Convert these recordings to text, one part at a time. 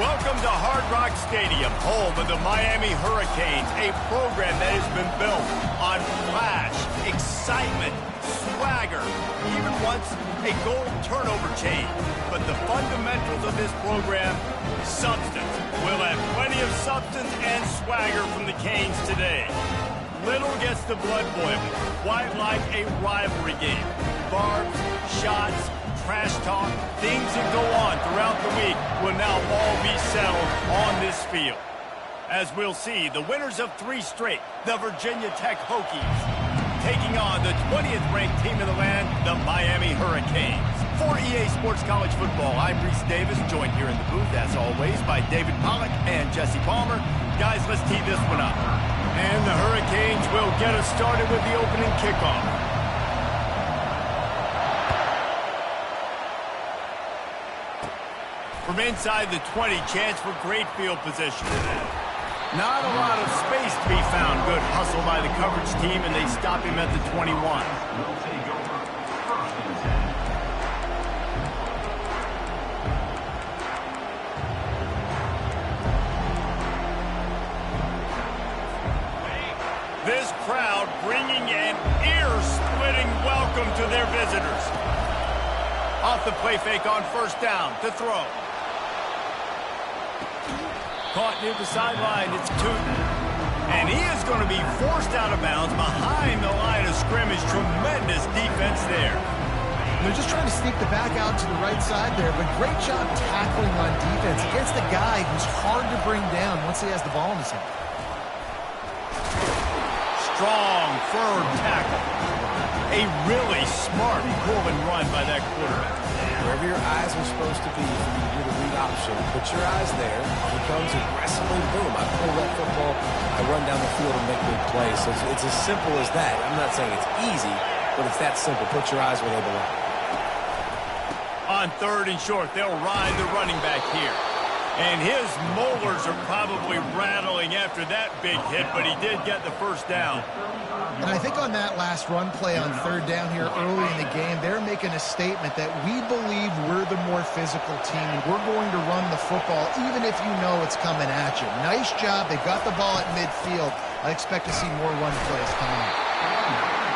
Welcome to Hard Rock Stadium, home of the Miami Hurricanes, a program that has been built on flash, excitement, swagger, even once a goal turnover chain. But the fundamentals of this program, substance. We'll have plenty of substance and swagger from the Canes today. Little gets the blood boiling, quite like a rivalry game. Barbs, shots, trash talk, things that go on throughout the week will now all be settled on this field. As we'll see, the winners of 3 straight, the Virginia Tech Hokies, taking on the 20th ranked team in the land, the Miami Hurricanes. For EA Sports College Football, I'm Reese Davis, joined here in the booth, as always, by David Pollack and Jesse Palmer. Guys, let's tee this one up. And the Hurricanes will get us started with the opening kickoff. From inside the 20, chance for great field position. Not a lot of space to be found. Good hustle by the coverage team, and they stop him at the 21. This crowd bringing an ear-splitting welcome to their visitors. Off the play fake on first down to throw. Caught near the sideline, it's Tootin. And he is going to be forced out of bounds behind the line of scrimmage. Tremendous defense there. They're just trying to sneak the back out to the right side there, but great job tackling on defense against a guy who's hard to bring down once he has the ball in his hand. Strong, firm tackle. A really smart pull and run by that quarterback. Wherever your eyes are supposed to be for you to do the read option, put your eyes there. He comes aggressively, boom, I pull that football, I run down the field and make big plays. So it's as simple as that. I'm not saying it's easy, but it's that simple. Put your eyes where they belong. On 3rd and short, they'll ride the running back here. And his molars are probably rattling after that big hit, but he did get the first down. And I think on that last run play on 3rd down here early in the game, they're making a statement that we believe we're the more physical team, and we're going to run the football even if you know it's coming at you. Nice job. They got the ball at midfield. I expect to see more run plays coming up.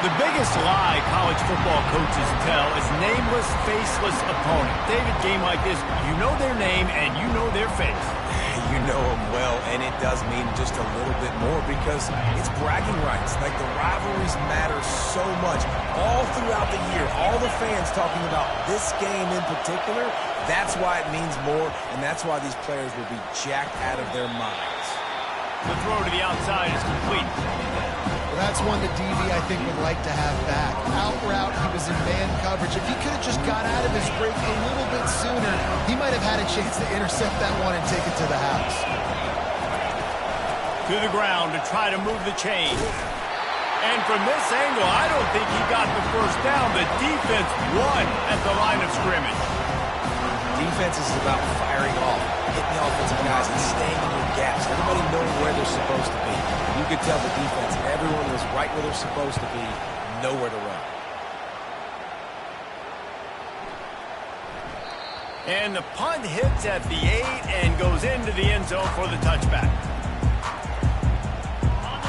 The biggest lie college football coaches tell is nameless, faceless opponent. David, game like this, you know their name and you know their face. You know them well, and it does mean just a little bit more because it's bragging rights. Like, the rivalries matter so much. All throughout the year, all the fans talking about this game in particular, that's why it means more, and that's why these players will be jacked out of their minds. The throw to the outside is complete. That's one that DB, I think, would like to have back. Out route, he was in man coverage. If he could have just got out of his break a little bit sooner, he might have had a chance to intercept that one and take it to the house. To the ground to try to move the chain. And from this angle, I don't think he got the first down. The defense won at the line of scrimmage. Defense is about firing off, hitting the offensive guys, and staying in your gaps. Everybody knowing where they're supposed to be. You could tell the defense, everyone was right where they're supposed to be, nowhere to run. And the punt hits at the 8 and goes into the end zone for the touchback.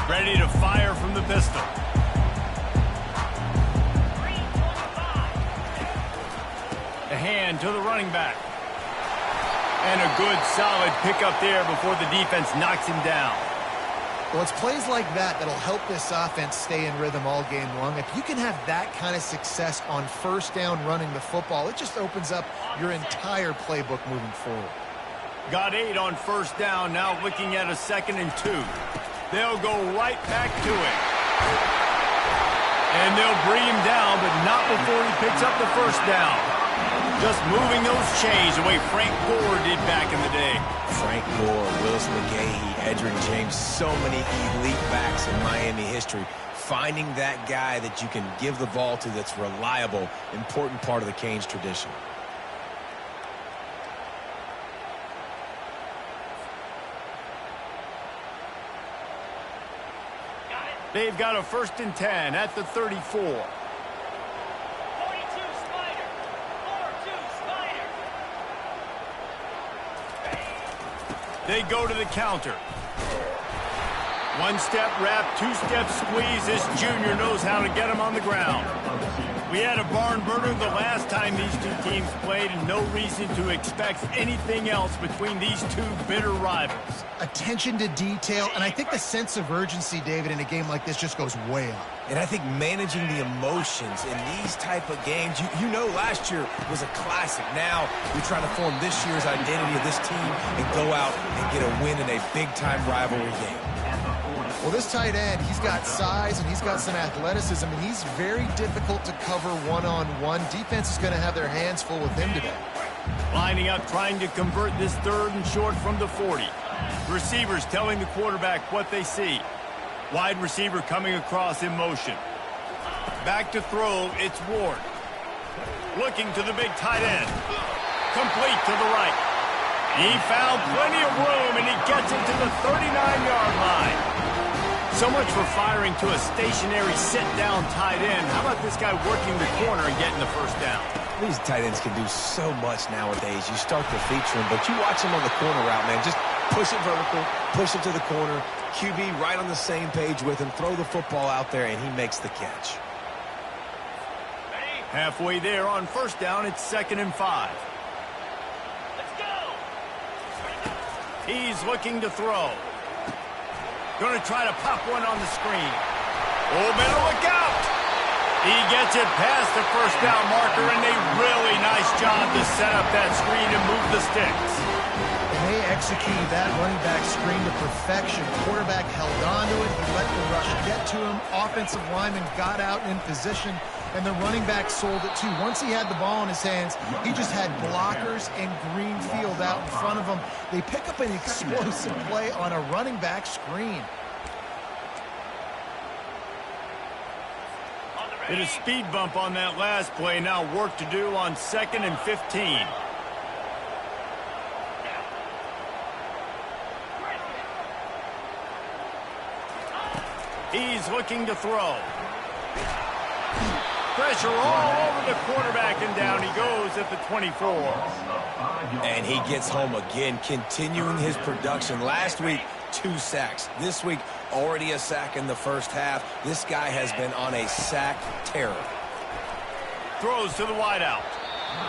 Ready to fire from the pistol. The hand to the running back. And a good solid pickup there before the defense knocks him down. Well, it's plays like that that'll help this offense stay in rhythm all game long. If you can have that kind of success on first down running the football, it just opens up your entire playbook moving forward. Got 8 on first down, now looking at a 2nd and 2. They'll go right back to it. And they'll bring him down, but not before he picks up the first down. Just moving those chains the way Frank Gore did back in the day. Frank Gore, Willis McGahee, Edgerrin James, so many elite backs in Miami history. Finding that guy that you can give the ball to that's reliable, important part of the Canes tradition. They've got a 1st and 10 at the 34. They go to the counter. One-step wrap, two-step squeeze. This junior knows how to get him on the ground. We had a barn burner the last time these two teams played, and no reason to expect anything else between these two bitter rivals. Attention to detail, and I think the sense of urgency, David, in a game like this just goes way up. And I think managing the emotions in these type of games, you know last year was a classic. Now you're trying to form this year's identity of this team and go out and get a win in a big-time rivalry game. Well, this tight end, he's got size and he's got some athleticism, and he's very difficult to cover one-on-one. Defense is going to have their hands full with him today. Lining up, trying to convert this 3rd and short from the 40. Receivers telling the quarterback what they see. Wide receiver coming across in motion. Back to throw, it's Ward. Looking to the big tight end. Complete to the right. He found plenty of room, and he gets it to the 39-yard line. So much for firing to a stationary sit-down tight end. How about this guy working the corner and getting the first down? These tight ends can do so much nowadays. You start to feature them, but you watch them on the corner route, man. Just push it vertical, push it to the corner. QB right on the same page with him. Throw the football out there, and he makes the catch. Halfway there on first down, it's 2nd and 5. Let's go! He's looking to throw. Going to try to pop one on the screen. Oh, better look out! He gets it past the first down marker, and a really nice job to set up that screen and move the sticks. And they executed that running back screen to perfection. Quarterback held on to it. He let the rush get to him. Offensive lineman got out in position, and the running back sold it too. Once he had the ball in his hands, he just had blockers and green field out in front of him. They pick up an explosive play on a running back screen. Hit a speed bump on that last play. Now work to do on 2nd and 15. He's looking to throw. Pressure all over the quarterback, and down he goes at the 24. And he gets home again, continuing his production. Last week, 2 sacks. This week, already a sack in the first half. This guy has been on a sack terror. Throws to the wideout.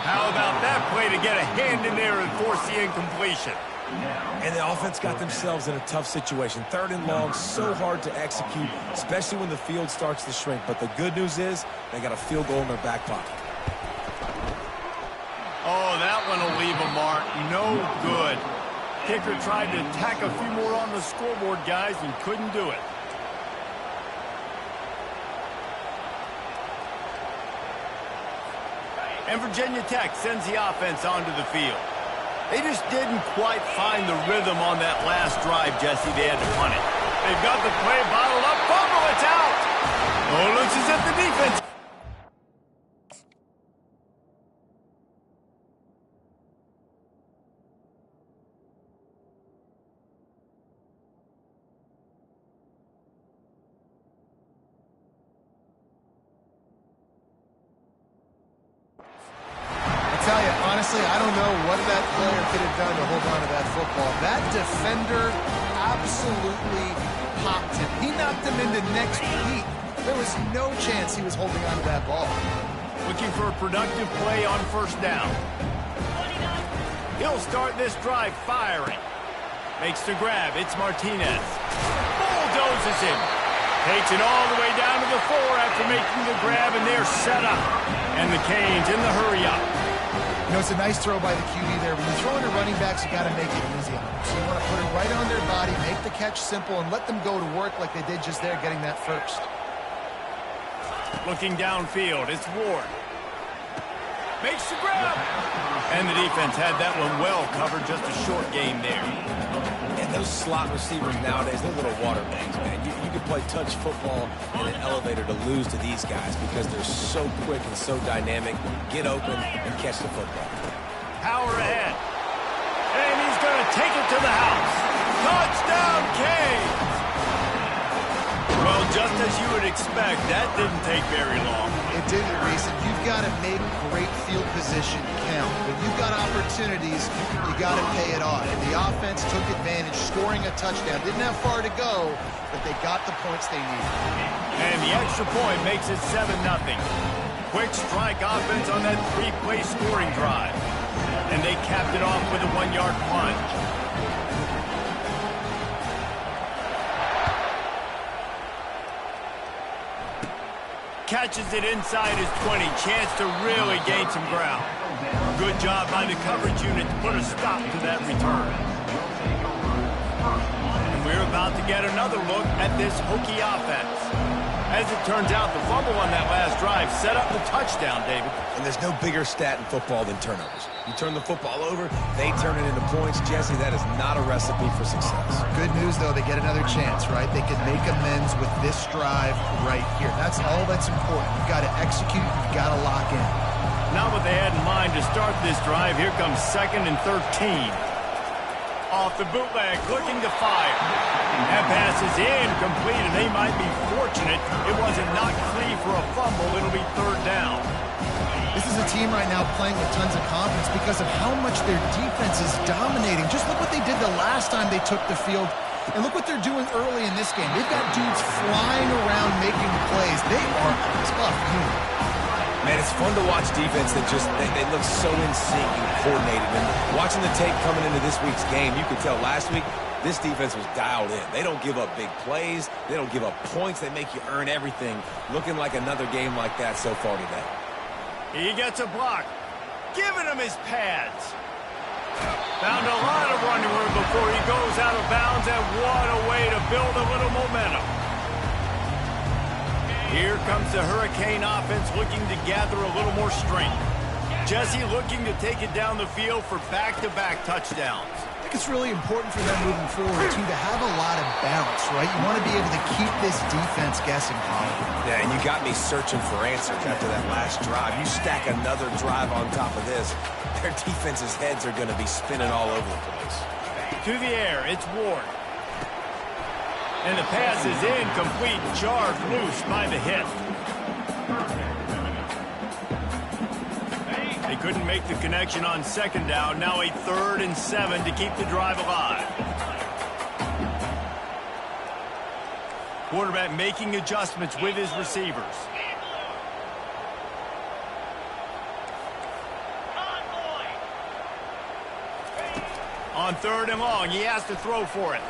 How about that play to get a hand in there and force the incompletion? And the offense got themselves in a tough situation. 3rd and long, so hard to execute, especially when the field starts to shrink. But the good news is they got a field goal in their back pocket. Oh, that one will leave a mark. No good. Kicker tried to tack a few more on the scoreboard, guys, and couldn't do it. And Virginia Tech sends the offense onto the field. They just didn't quite find the rhythm on that last drive, Jesse. They had to punt it. They've got the play bottled up. Fumble, it's out. Oh, looks as if the defense... Honestly, I don't know what that player could have done to hold on to that football. That defender absolutely popped him. He knocked him into next week. There was no chance he was holding on to that ball. Looking for a productive play on first down. He'll start this drive firing. Makes the grab. It's Martinez. Bulldozes him. Takes it all the way down to the 4 after making the grab, and they're set up. And the Canes in the hurry-up. You know, it's a nice throw by the QB there. When you're throwing to running backs, you got to make it easy on them. So you want to put it right on their body, make the catch simple, and let them go to work like they did just there, getting that first. Looking downfield, it's Ward. Makes the grab. And the defense had that one well covered, just a short game there. And those slot receivers nowadays, they're little water bags, man. You can play touch football in an elevator to lose to these guys because they're so quick and so dynamic. Get open and catch the football. Power ahead. And he's going to take it to the house. Touchdown, Canes! Well, just as you would expect, that didn't take very long. It didn't, Reese. And you've got to make great field position count. When you've got opportunities, you got to pay it off. And the offense took advantage, scoring a touchdown. Didn't have far to go, but they got the points they needed. And the extra point makes it 7-0. Quick strike offense on that 3-play scoring drive. And they capped it off with a 1-yard plunge. Catches it inside his 20. Chance to really gain some ground. Good job by the coverage unit to put a stop to that return. And we're about to get another look at this Hokie offense. As it turns out, the fumble on that last drive set up the touchdown, David. And there's no bigger stat in football than turnovers. You turn the football over, they turn it into points. Jesse, that is not a recipe for success. Good news, though, they get another chance, right? They can make amends with this drive right here. That's all that's important. You've got to execute. You've got to lock in. Not what they had in mind to start this drive. Here comes 2nd and 13. Off the bootleg, looking to fire. That pass is incomplete, and they might be fortunate it wasn't knocked free for a fumble. It'll be 3rd down. This is a team right now playing with tons of confidence because of how much their defense is dominating. Just look what they did the last time they took the field, and look what they're doing early in this game. They've got dudes flying around making plays. They are a tough unit. Man, it's fun to watch defense that just, they look so in sync and coordinated. And watching the tape coming into this week's game, you could tell last week this defense was dialed in. They don't give up big plays. They don't give up points. They make you earn everything. Looking like another game like that so far today. He gets a block, giving him his pads. Found a lot of running room before he goes out of bounds, and what a way to build a little momentum. Here comes the Hurricane offense looking to gather a little more strength. Jesse looking to take it down the field for back-to-back touchdowns. I think it's really important for them moving forward, too, to have a lot of balance, right? You want to be able to keep this defense guessing, Colin. Yeah, and you got me searching for answers after that last drive. You stack another drive on top of this, their defense's heads are going to be spinning all over the place. To the air, it's Ward. And the pass is incomplete, jarred loose by the hit. They couldn't make the connection on 2nd down. Now a 3rd and 7 to keep the drive alive. Quarterback making adjustments with his receivers. On 3rd and long, he has to throw for it.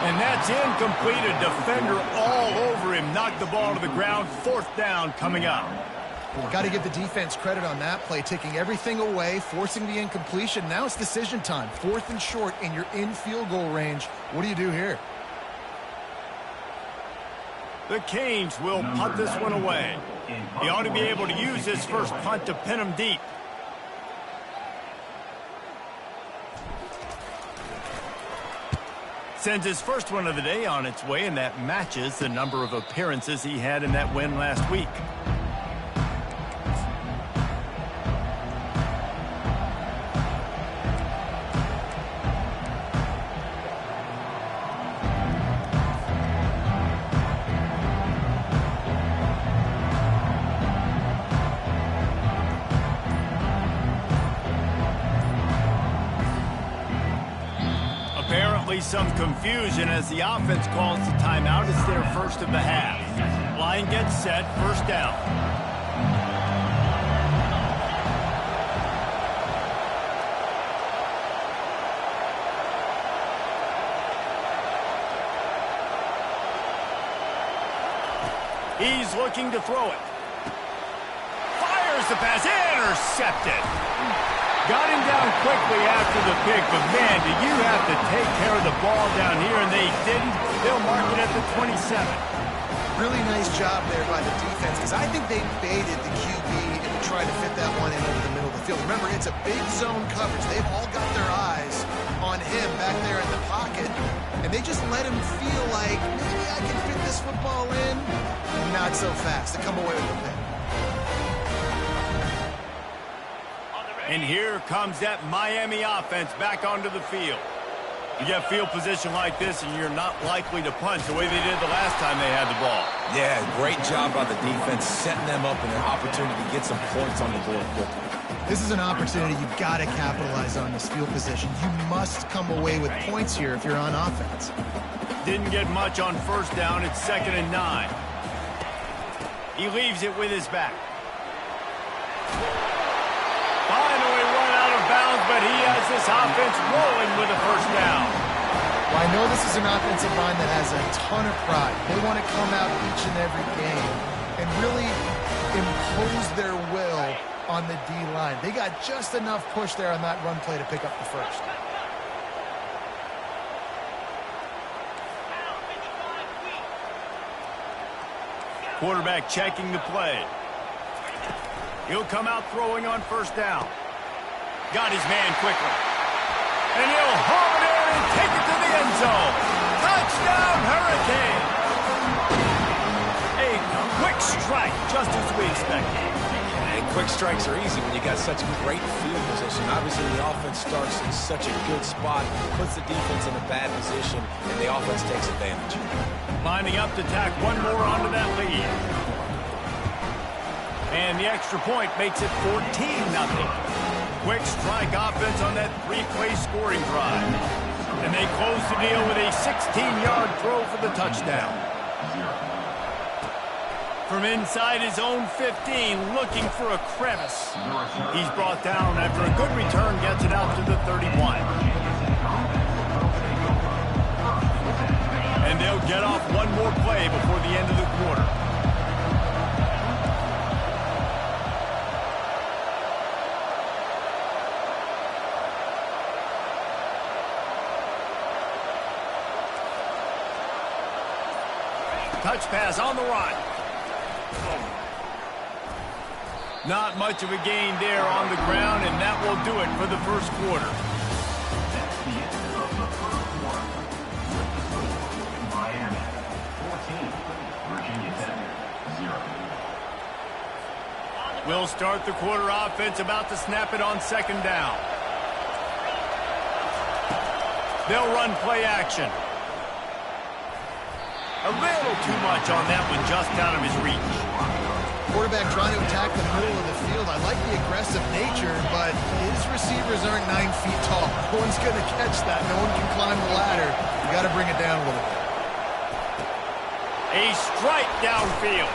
And that's incomplete. A defender all over him. Knocked the ball to the ground. 4th down coming up. Got to give the defense credit on that play, taking everything away, forcing the incompletion. Now it's decision time. 4th and short, and you're in field goal range. What do you do here? The Canes will punt this one away. He ought to be able to use this first punt to pin him deep. Sends his first one of the day on its way, and that matches the number of appearances he had in that win last week. Some confusion as the offense calls the timeout. It's their first of the half. Line gets set, 1st down. He's looking to throw it. Fires the pass, intercepted. Got him down quickly after the pick, but man, do you have to take care of the ball down here, and they didn't. They'll mark it at the 27. Really nice job there by the defense, because I think they baited the QB and tried to fit that one in over the middle of the field. Remember, it's a big zone coverage. They've all got their eyes on him back there in the pocket, and they just let him feel like, maybe I can fit this football in. Not so fast. They come away with the pick. And here comes that Miami offense back onto the field. You get field position like this, and you're not likely to punt the way they did the last time they had the ball. Yeah, great job by the defense, setting them up in an opportunity to get some points on the board quickly. This is an opportunity you've got to capitalize on this field position. You must come away with points here if you're on offense. Didn't get much on first down. It's 2nd and 9. He leaves it with his back. Finally run out of bounds, but he has this offense rolling with a first down. Well, I know this is an offensive line that has a ton of pride. They want to come out each and every game and really impose their will on the D-line. They got just enough push there on that run play to pick up the first. Quarterback checking the play. He'll come out throwing on first down. Got his man quickly. And he'll haul it in and take it to the end zone. Touchdown, Hurricane! A quick strike, just as we expected. And quick strikes are easy when you got such great field position. Obviously, the offense starts in such a good spot, puts the defense in a bad position, and the offense takes advantage. Lining up to tack one more onto that lead. And the extra point makes it 14-0. Quick strike offense on that 3-play scoring drive. And they close the deal with a 16-yard throw for the touchdown. From inside his own 15, looking for a crevice. He's brought down after a good return, gets it out to the 31. And they'll get off one more play before the end of the quarter. Touch pass on the run. Not much of a gain there on the ground, and that will do it for the first quarter. We'll start the quarter offense, about to snap it on 2nd down. They'll run play action. A little too much on that one, just out of his reach. Quarterback trying to attack the middle of the field. I like the aggressive nature, but his receivers aren't 9 feet tall. No one's going to catch that. No one can climb the ladder. You got to bring it down a little bit. A strike downfield.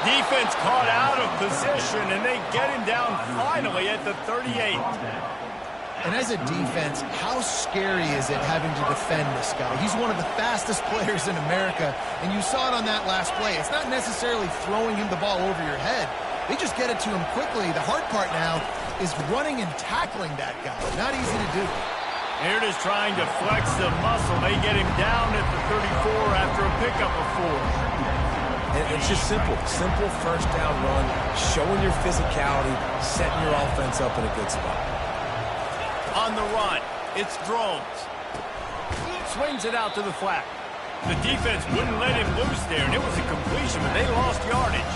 Defense caught out of position, and they get him down finally at the 38. And as a defense, how scary is it having to defend this guy? He's one of the fastest players in America, and you saw it on that last play. It's not necessarily throwing him the ball over your head. They just get it to him quickly. The hard part now is running and tackling that guy. Not easy to do. Here it is trying to flex the muscle. They get him down at the 34 after a pickup of 4. And it's just simple. Simple first down run, showing your physicality, setting your offense up in a good spot. On the run, it's Drones. Swings it out to the flat. The defense wouldn't let him loose there, and it was a completion, but they lost yardage.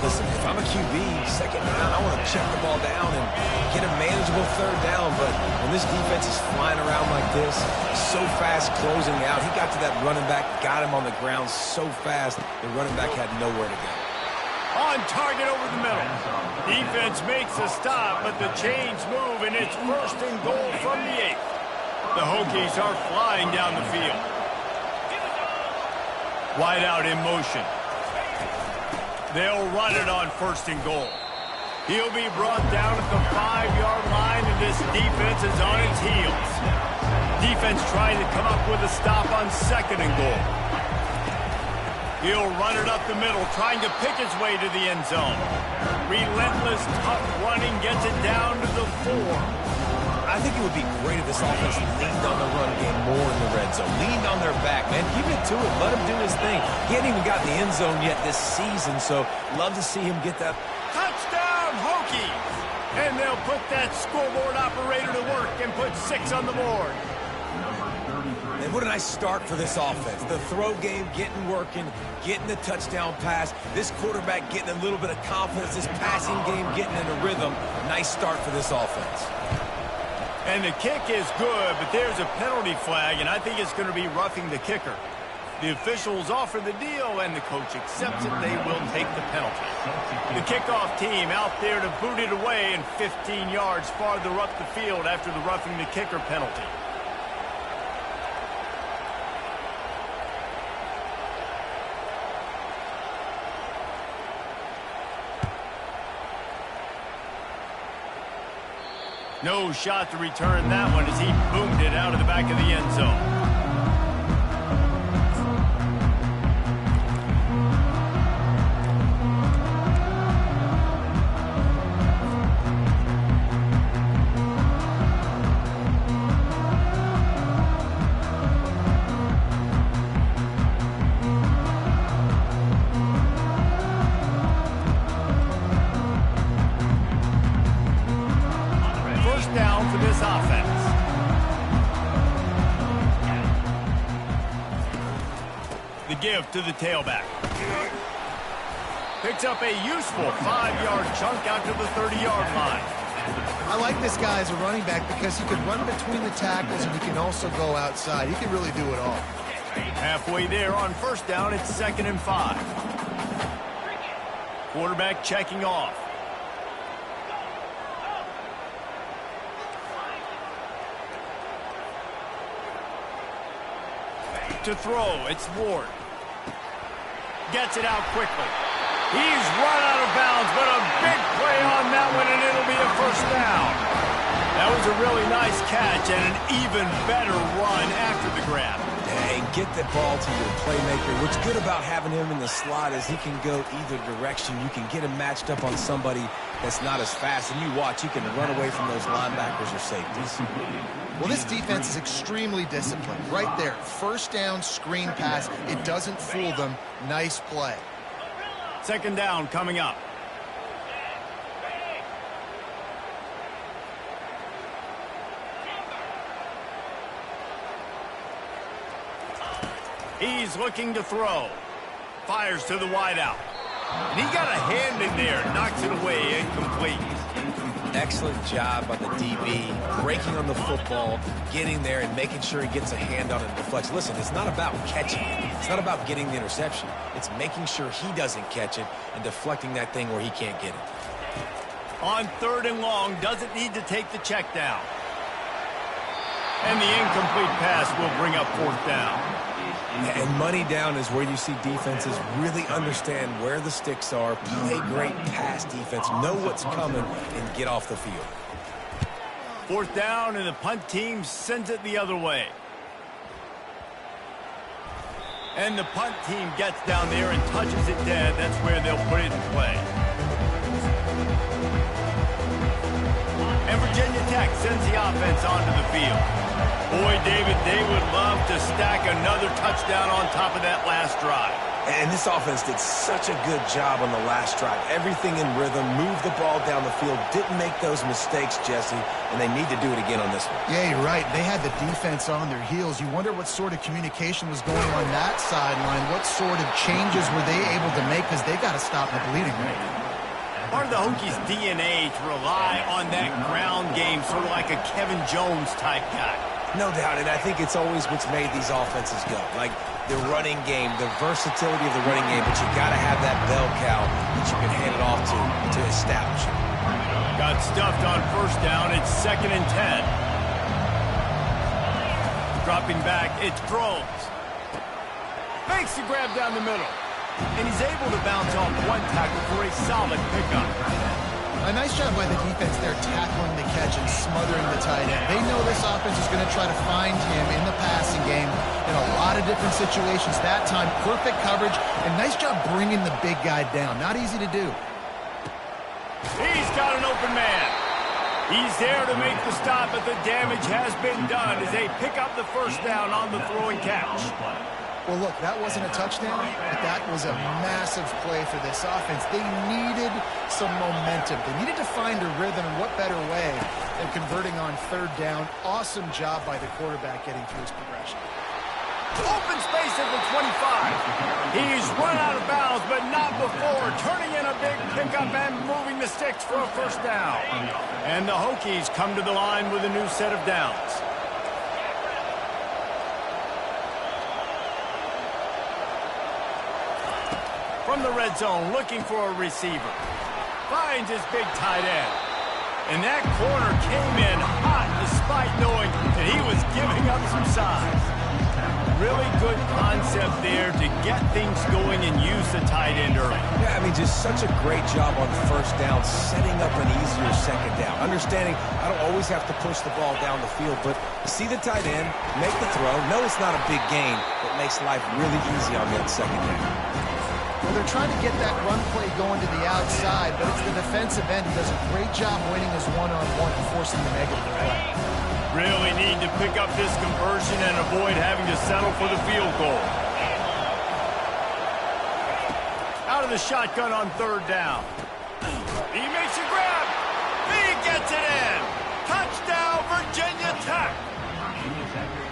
Listen, if I'm a QB, 2nd down, I want to check the ball down and get a manageable 3rd down, but when this defense is flying around like this, so fast closing out, he got to that running back, got him on the ground so fast, the running back had nowhere to go. On target over the middle. Defense makes a stop, but the chains move, and it's 1st and goal from the 8. The Hokies are flying down the field. Wide out in motion. They'll run it on 1st and goal. He'll be brought down at the 5-yard line, and this defense is on its heels. Defense trying to come up with a stop on 2nd and goal. He'll run it up the middle, trying to pick his way to the end zone. Relentless, tough running gets it down to the 4. I think it would be great if this offense leaned on the run game more in the red zone. Leaned on their back, man. Keep it to it. Let him do his thing. He hasn't even gotten the end zone yet this season, so love to see him get that. Touchdown, Hokies! And they'll put that scoreboard operator to work and put 6 on the board. And what a nice start for this offense. The throw game getting working, getting the touchdown pass. This quarterback getting a little bit of confidence. This passing game getting in a rhythm. Nice start for this offense. And the kick is good, but there's a penalty flag, and I think it's going to be roughing the kicker. The officials offer the deal, and the coach accepts it. They will take the penalty. The kickoff team out there to boot it away and 15 yards farther up the field after the roughing the kicker penalty. No shot to return that one as he boomed it out of the back of the end zone. Down for this offense. The give to the tailback. Picks up a useful 5-yard chunk out to the 30-yard line. I like this guy as a running back because he can run between the tackles and he can also go outside. He can really do it all. Halfway there on first down, it's 2nd and 5. Quarterback checking off. To throw, it's Ward. Gets it out quickly. He's run out of bounds, but a big play on that one, and it'll be a first down. That was a really nice catch and an even better run after the grab. And get the ball to your playmaker. What's good about having him in the slot is he can go either direction. You can get him matched up on somebody that's not as fast, and you watch, he can run away from those linebackers or safeties. Well, this defense is extremely disciplined. Right there, first down, screen pass. It doesn't fool them. Nice play. 2nd down coming up. He's looking to throw. Fires to the wideout. And he got a hand in there. Knocks it away. Incomplete. Excellent job by the DB, breaking on the football, getting there and making sure he gets a hand on it and deflects. Listen, it's not about catching it. It's not about getting the interception. It's making sure he doesn't catch it and deflecting that thing where he can't get it. On 3rd and long, doesn't need to take the check down. And the incomplete pass will bring up 4th down. And money down is where you see defenses really understand where the sticks are, play great pass defense, know what's coming, and get off the field. 4th down, and the punt team sends it the other way. And the punt team gets down there and touches it dead. That's where they'll put it in play. And Virginia Tech sends the offense onto the field. Boy, David, they would love to stack another touchdown on top of that last drive. And this offense did such a good job on the last drive. Everything in rhythm, moved the ball down the field, didn't make those mistakes, Jesse, and they need to do it again on this one. Yeah, you're right. They had the defense on their heels. You wonder what sort of communication was going on that sideline. What sort of changes were they able to make because they got to stop the bleeding right now. Part of the Hokies' DNA to rely on that ground game, sort of like a Kevin Jones type guy. No doubt, and I think it's always what's made these offenses go. Like the running game, the versatility of the running game, but you got to have that bell cow that you can hand it off to establish it. Got stuffed on first down. It's 2nd and 10. Dropping back, it's Drones. Makes the grab down the middle. And he's able to bounce off one tackle for a solid pickup. A nice job by the defense there, tackling the catch and smothering the tight end. They know this offense is going to try to find him in the passing game in a lot of different situations. That time, perfect coverage, and nice job bringing the big guy down. Not easy to do. He's got an open man. He's there to make the stop, but the damage has been done as they pick up the first down on the throw and catch. Well, look, that wasn't a touchdown, but that was a massive play for this offense. They needed some momentum. They needed to find a rhythm, and what better way than converting on 3rd down. Awesome job by the quarterback getting through his progression. Open space at the 25. He's run out of bounds, but not before turning in a big pickup and moving the sticks for a first down. And the Hokies come to the line with a new set of downs. From the red zone, looking for a receiver. Finds his big tight end. And that corner came in hot despite knowing that he was giving up some size. Really good concept there to get things going and use the tight end early. Yeah, I mean, just such a great job on first down, setting up an easier second down. Understanding I don't always have to push the ball down the field, but see the tight end, make the throw. No, it's not a big gain, but makes life really easy on that second down. Well, they're trying to get that run play going to the outside, but it's the defensive end who does a great job winning his one-on-one and forcing the negative play. Really need to pick up this conversion and avoid having to settle for the field goal. Out of the shotgun on third down. He makes a grab. He gets it in. Touchdown, Virginia Tech.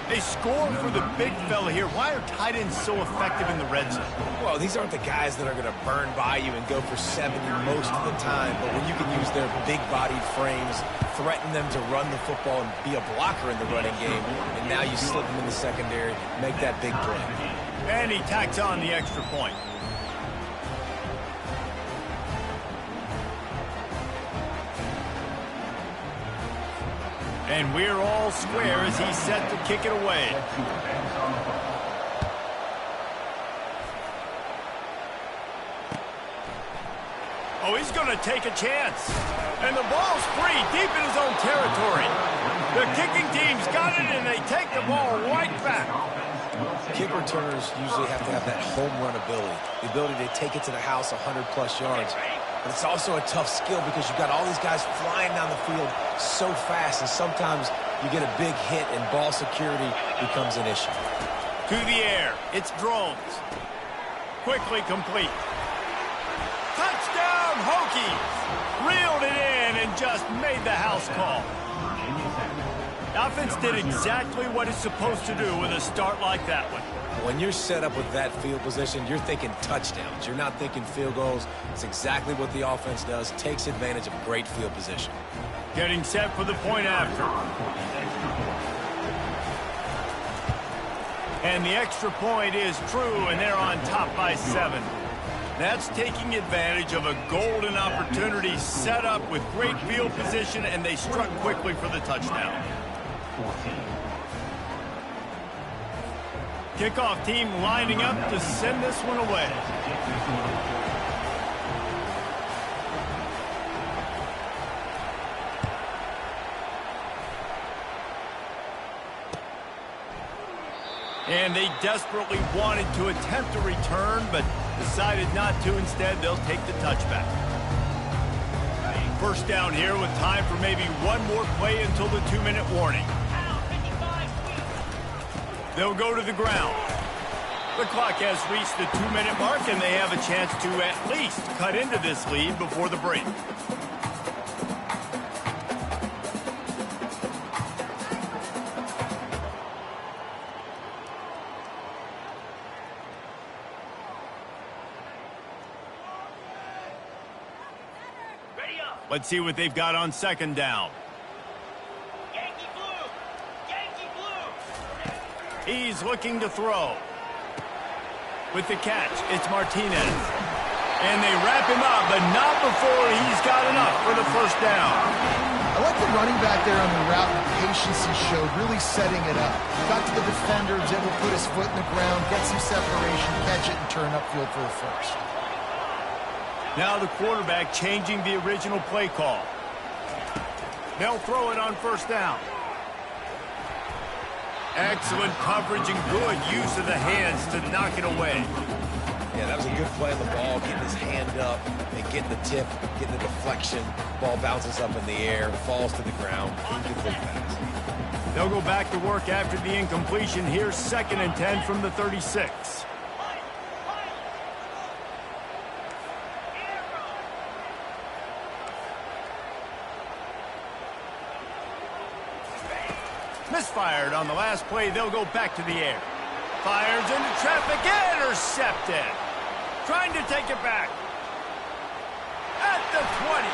They score for the big fella here. Why are tight ends so effective in the red zone? Well, these aren't the guys that are going to burn by you and go for 70 most of the time, but when you can use their big-bodied frames, threaten them to run the football and be a blocker in the running game, and now you slip them in the secondary, make that big play. And he tacks on the extra point. And we're all square as he's set to kick it away. Oh, he's going to take a chance. And the ball's free deep in his own territory. The kicking team's got it, and they take the ball right back. Kick returners usually have to have that home run ability, the ability to take it to the house 100-plus yards. But it's also a tough skill because you've got all these guys flying down the field so fast, and sometimes you get a big hit and ball security becomes an issue. To the air, it's drones. Quickly complete. Touchdown, Hokies! Reeled it in and just made the house call. The offense did exactly what it's supposed to do with a start like that one. When you're set up with that field position, you're thinking touchdowns. You're not thinking field goals. It's exactly what the offense does. Takes advantage of great field position. Getting set for the point after. And the extra point is true, and they're on top by 7. That's taking advantage of a golden opportunity set up with great field position, and they struck quickly for the touchdown. Kickoff team lining up to send this one away. And they desperately wanted to attempt a return, but decided not to. Instead, they'll take the touchback. First down here with time for maybe one more play until the 2-minute warning. They'll go to the ground. The clock has reached the 2-minute mark, and they have a chance to at least cut into this lead before the break. Let's see what they've got on second down. Yankee blue! Yankee blue! He's looking to throw. With the catch, it's Martinez. And they wrap him up, but not before he's got enough for the first down. I like the running back there on the route and the patience he showed, really setting it up. Got to the defender, was able to put his foot in the ground, get some separation, catch it, and turn upfield for the first. Now the quarterback changing the original play call. They'll throw it on first down. Excellent coverage and good use of the hands to knock it away. Yeah, that was a good play on the ball, getting his hand up and getting the tip, getting the deflection. Ball bounces up in the air, falls to the ground. Incomplete pass. They'll go back to work after the incompletion. Here's 2nd and 10 from the 36. Misfired on the last play. They'll go back to the air. Fires into traffic, intercepted. Trying to take it back. At the 20.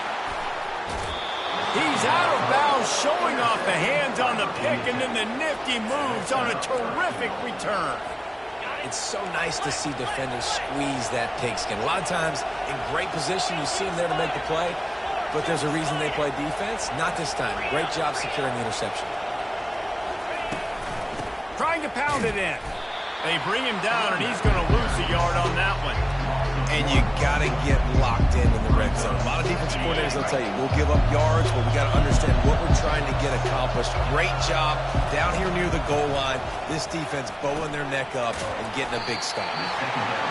He's out of bounds, showing off the hands on the pick, and then the nifty moves on a terrific return. It's so nice to see defenders squeeze that pigskin. A lot of times, in great position, you see them there to make the play, but there's a reason they play defense. Not this time. Great job securing the interception. Trying to pound it in. They bring him down, and he's going to lose a yard on that one. And you got to get locked in the red zone. A lot of defensive coordinators will tell you, we'll give up yards, but we got to understand what we're trying to get accomplished. Great job down here near the goal line. This defense bowing their neck up and getting a big stop.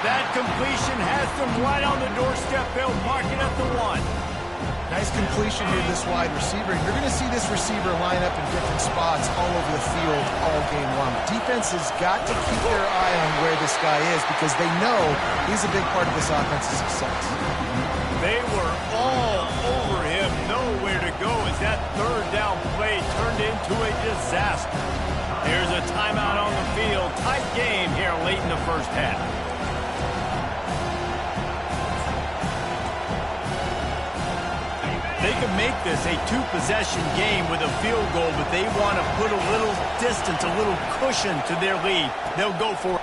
That completion has them right on the doorstep. They'll mark it at the 1. Nice completion here, this wide receiver. You're going to see this receiver line up in different spots all over the field all game long. Defense has got to keep their eye on where this guy is because they know he's a big part of this offense's success. They were all over him, nowhere to go as that third down play turned into a disaster. There's a timeout on the field. Tight game here late in the first half. They could make this a two-possession game with a field goal, but they want to put a little distance, a little cushion to their lead. They'll go for it.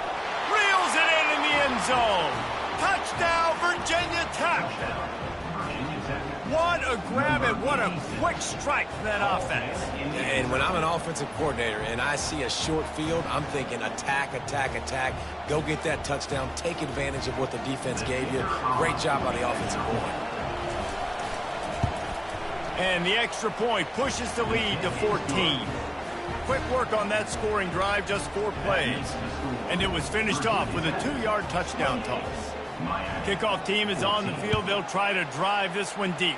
Reels it in the end zone. Touchdown, Virginia Tech. What a grab and what a quick strike from that offense. And when I'm an offensive coordinator and I see a short field, I'm thinking attack, attack, attack. Go get that touchdown. Take advantage of what the defense gave you. Great job by the offensive coordinator. And the extra point pushes the lead to 14. Quick work on that scoring drive, just 4 plays. And it was finished off with a 2-yard touchdown toss. Kickoff team is on the field. They'll try to drive this one deep.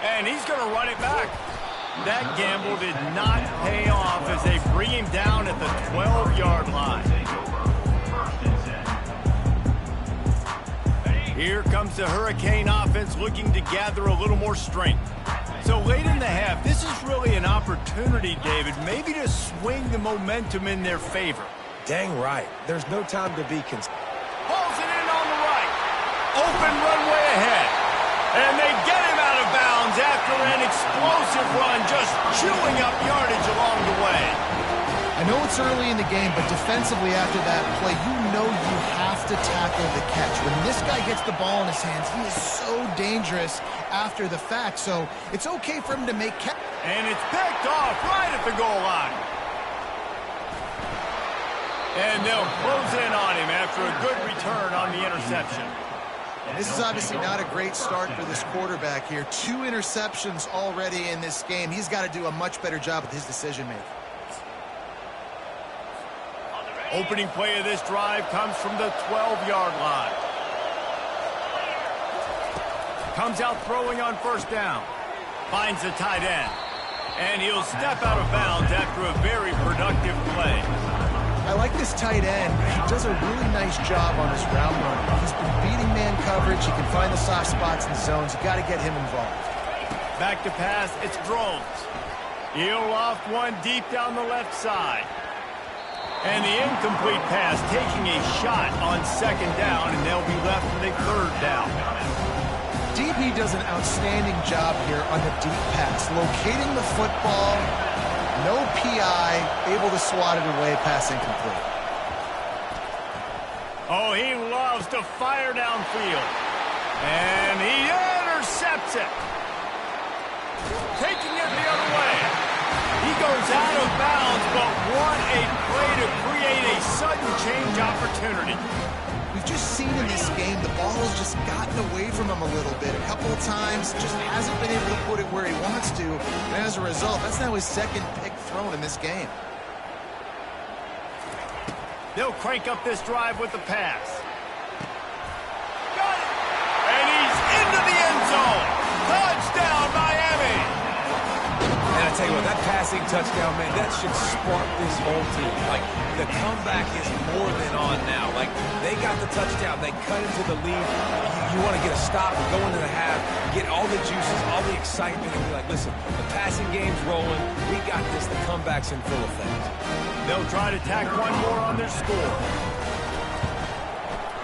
And he's going to run it back. That gamble did not pay off as they bring him down at the 12-yard line. Here comes the Hurricane offense looking to gather a little more strength. So late in the half, this is really an opportunity, David, maybe to swing the momentum in their favor. Dang right. There's no time to be concerned. Pulls it in on the right. Open runway ahead. And they get him out of bounds after an explosive run, just chewing up yardage along the way. I know it's early in the game, but defensively after that play, you know you have to tackle the catch. When this guy gets the ball in his hands, he is so dangerous after the fact. So it's okay for him to make catch. And it's picked off right at the goal line. And they'll close in on him after a good return on the interception. This is obviously not a great start for this quarterback here. 2 interceptions already in this game. He's got to do a much better job with his decision-making. Opening play of this drive comes from the 12-yard line. Comes out throwing on first down. Finds the tight end. And he'll step out of bounds after a very productive play. I like this tight end. He does a really nice job on his route running. He's been beating man coverage. He can find the soft spots in the zones. You got to get him involved. Back to pass. It's Drones. He'll loft one deep down the left side. And the incomplete pass taking a shot on second down, and they'll be left with a third down. DB does an outstanding job here on the deep pass, locating the football, no PI, able to swat it away, pass incomplete. Oh, he loves to fire downfield. And he intercepts it. Taking it the other way. He goes out of bounds, but what a play to create a sudden change opportunity. We've just seen in this game the ball has just gotten away from him a little bit. A couple of times, just hasn't been able to put it where he wants to. And as a result, that's now his second pick thrown in this game. They'll crank up this drive with the pass. Got it! And he's into the end zone. Touchdown, Miami! And I tell you what, that pass passing touchdown, man, that should spark this whole team. Like, the comeback is more than on now. Like, they got the touchdown. They cut into the lead. You want to get a stop and go into the half, get all the juices, all the excitement, and be like, listen, the passing game's rolling. We got this. The comeback's in full effect. They'll try to tack one more on their score.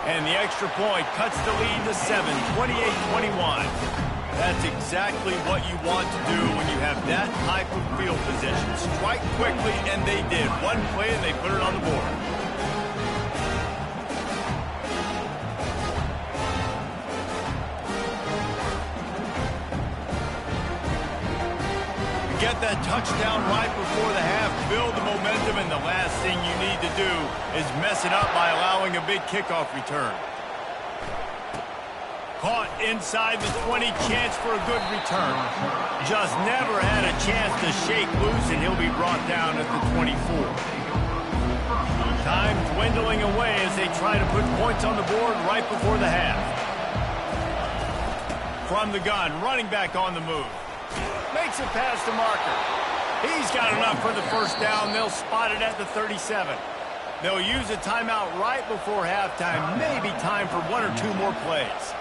And the extra point cuts the lead to 7, 28-21. That's exactly what you want to do when you have that type of field position. Strike quickly, and they did. One play, and they put it on the board. Get that touchdown right before the half, build the momentum, and the last thing you need to do is mess it up by allowing a big kickoff return. Caught inside the 20, chance for a good return. Just never had a chance to shake loose, and he'll be brought down at the 24. Time dwindling away as they try to put points on the board right before the half. From the gun, running back on the move. Makes it past the marker. He's got enough for the first down. They'll spot it at the 37. They'll use a timeout right before halftime. Maybe time for one or two more plays.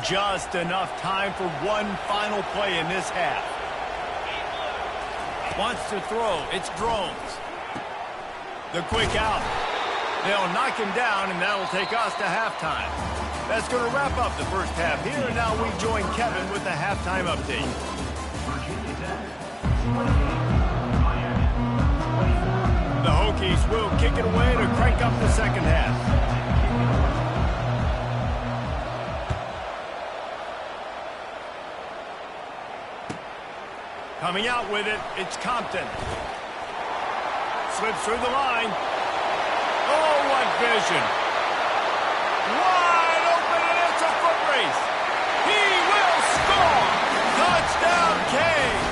Just enough time for one final play in this half. Wants to throw. It's Drones. The quick out. They'll knock him down, and that'll take us to halftime. That's going to wrap up the first half here, and now we join Kevin with the halftime update. The Hokies will kick it away to crank up the second half. Coming out with it, it's Compton. Slips through the line. Oh, what vision. Wide open, and it's a foot race. He will score. Touchdown, Canes.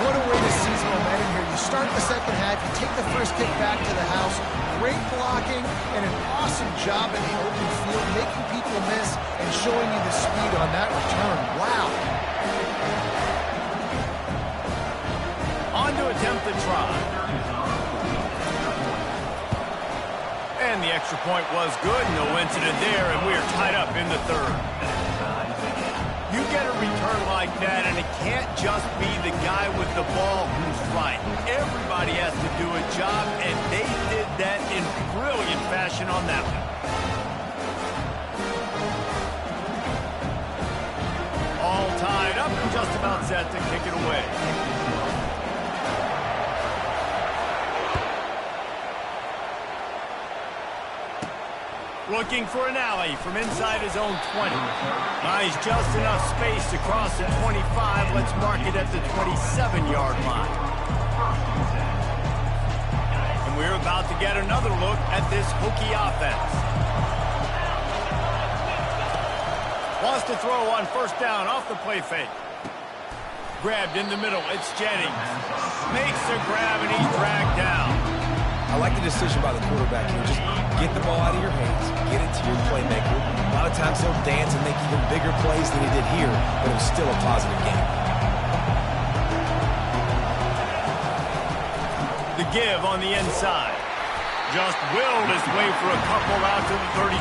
What a way to seize momentum here. You start the second half, you take the first kick back to the house. Great blocking and an awesome job in the open field, making people miss and showing you the speed on that return. Wow. On to attempt the try. And the extra point was good. No incident there, and we are tied up in the third. You get a return like that, and it can't just be the guy with the ball who's right. Everybody has to do a job, and they did that in brilliant fashion on that one. All tied up and just about set to kick it away. Looking for an alley from inside his own 20. Buys just enough space to cross the 25. Let's mark it at the 27-yard line. And we're about to get another look at this Hokie offense. Wants to throw on first down off the play fake. Grabbed in the middle. It's Jennings. Makes the grab, and he's dragged down. I like the decision by the quarterback here. Just get the ball out of your hands, get it to your playmaker. A lot of times he'll dance and make even bigger plays than he did here, but it was still a positive game. The give on the inside. Just willed his way for a couple out to the 35.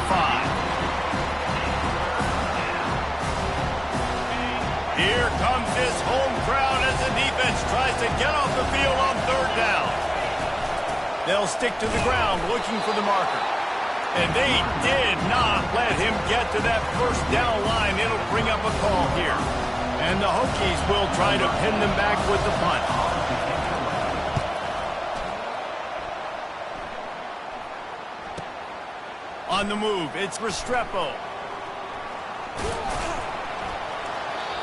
Here comes this home crowd as the defense tries to get off the field on third down. They'll stick to the ground looking for the marker. And they did not let him get to that first down line. It'll bring up a call here. And the Hokies will try to pin them back with the punt. On the move, it's Restrepo.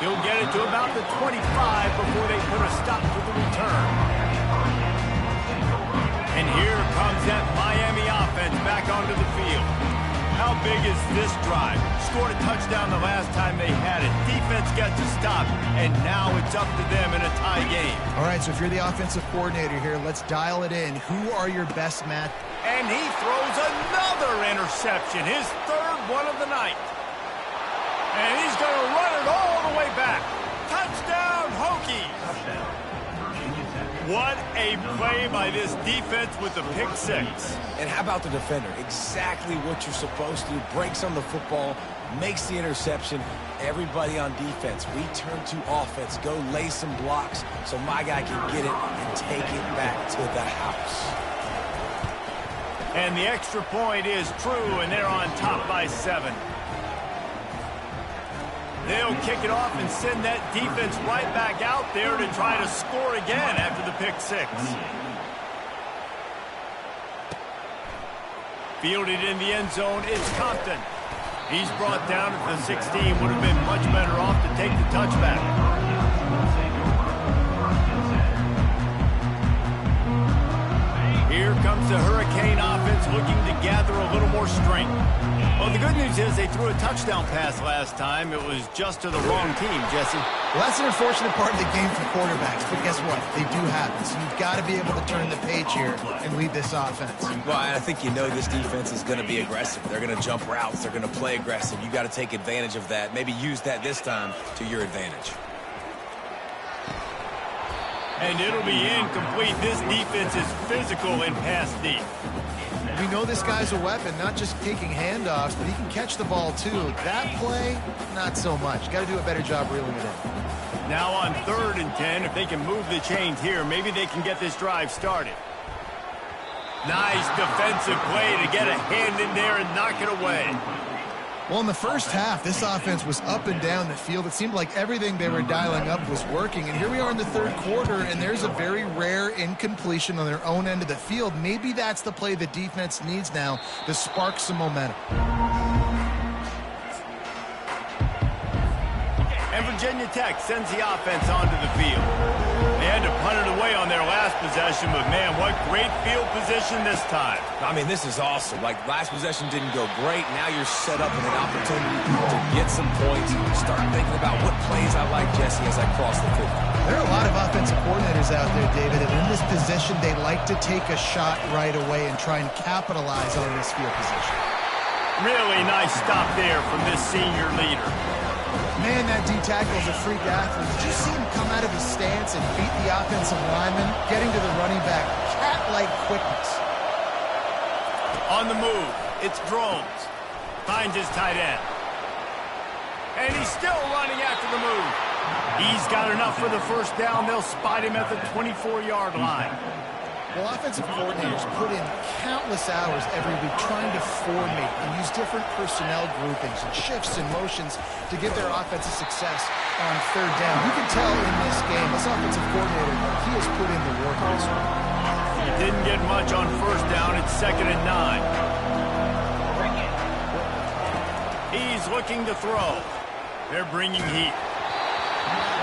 He'll get it to about the 25 before they put a stop to the return. And here comes that Miami offense back onto the field. How big is this drive? Scored a touchdown the last time they had it. Defense get to stop, and now it's up to them in a tie game. All right, so if you're the offensive coordinator here, let's dial it in. Who are your best match? And he throws another interception, his third one of the night. And he's going to run it all the way back. Touchdown, Hokies! What a play by this defense with the pick six. And how about the defender? Exactly what you're supposed to do. Breaks on the football, makes the interception. Everybody on defense, we turn to offense. Go lay some blocks so my guy can get it and take it back to the house. And the extra point is true, and they're on top by 7. They'll kick it off and send that defense right back out there to try to score again after the pick six. Fielded in the end zone, it's Compton. He's brought down at the 16. Would have been much better off to take the touchback. Here comes the Hurricane offense looking to gather a little more strength. Well, the good news is they threw a touchdown pass last time. It was just to the wrong team, Jesse. Well, that's an unfortunate part of the game for quarterbacks, but guess what? They do happen, so you've got to be able to turn the page here and lead this offense. Well, I think you know this defense is going to be aggressive. They're going to jump routes. They're going to play aggressive. You got to take advantage of that. Maybe use that this time to your advantage. And it'll be incomplete. This defense is physical in pass deep. We know this guy's a weapon, not just taking handoffs, but he can catch the ball too. That play, not so much. Got to do a better job reeling it in. Now on 3rd and 10, if they can move the chains here, maybe they can get this drive started. Nice defensive play to get a hand in there and knock it away. Well, in the first half, this offense was up and down the field. It seemed like everything they were dialing up was working. And here we are in the 3rd quarter, and there's a very rare incompletion on their own end of the field. Maybe that's the play the defense needs now to spark some momentum. And Virginia Tech sends the offense onto the field. They had to punt it away on their last possession, but man, what great field position this time. I mean, this is awesome. Like, last possession didn't go great. Now you're set up with an opportunity to get some points. Start thinking about what plays I like, Jesse, as I cross the field. There are a lot of offensive coordinators out there, David, and in this position, they like to take a shot right away and try and capitalize on this field position. Really nice stop there from this senior leader. Man, that D-tackle is a freak athlete. Did you see him come out of his stance and beat the offensive lineman, getting to the running back? Cat-like quickness. On the move, it's Drones. Finds his tight end. And he's still running after the move. He's got enough for the first down. They'll spot him at the 24-yard line. Well, offensive coordinators put in countless hours every week trying to formate and use different personnel groupings and shifts and motions to give their offensive success on 3rd down. You can tell in this game, this offensive coordinator, he has put in the work this week. He didn't get much on 1st down. It's 2nd and 9. He's looking to throw. They're bringing heat.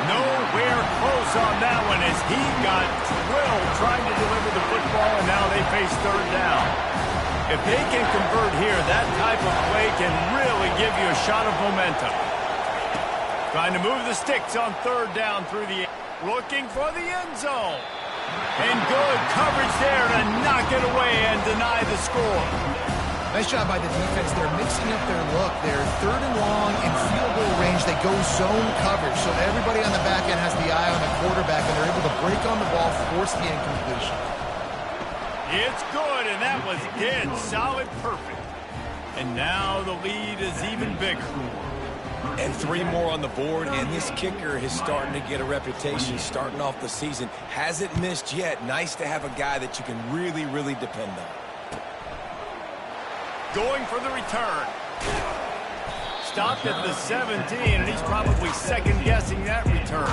Nowhere close on that one as he got drilled trying to deliver the football, and now they face 3rd down. If they can convert here, that type of play can really give you a shot of momentum. Trying to move the sticks on 3rd down through the looking for the end zone. And good coverage there to knock it away and deny the score. Nice job by the defense. They're mixing up their look. They're 3rd and long in field goal range. They go zone coverage, so everybody on the back end has the eye on the quarterback, and they're able to break on the ball, force the incompletion. It's good, and that was dead solid perfect. And now the lead is even bigger. And 3 more on the board, and this kicker is starting to get a reputation starting off the season. Hasn't missed yet. Nice to have a guy that you can really, really depend on. Going for the return. Stopped at the 17, and he's probably second-guessing that return.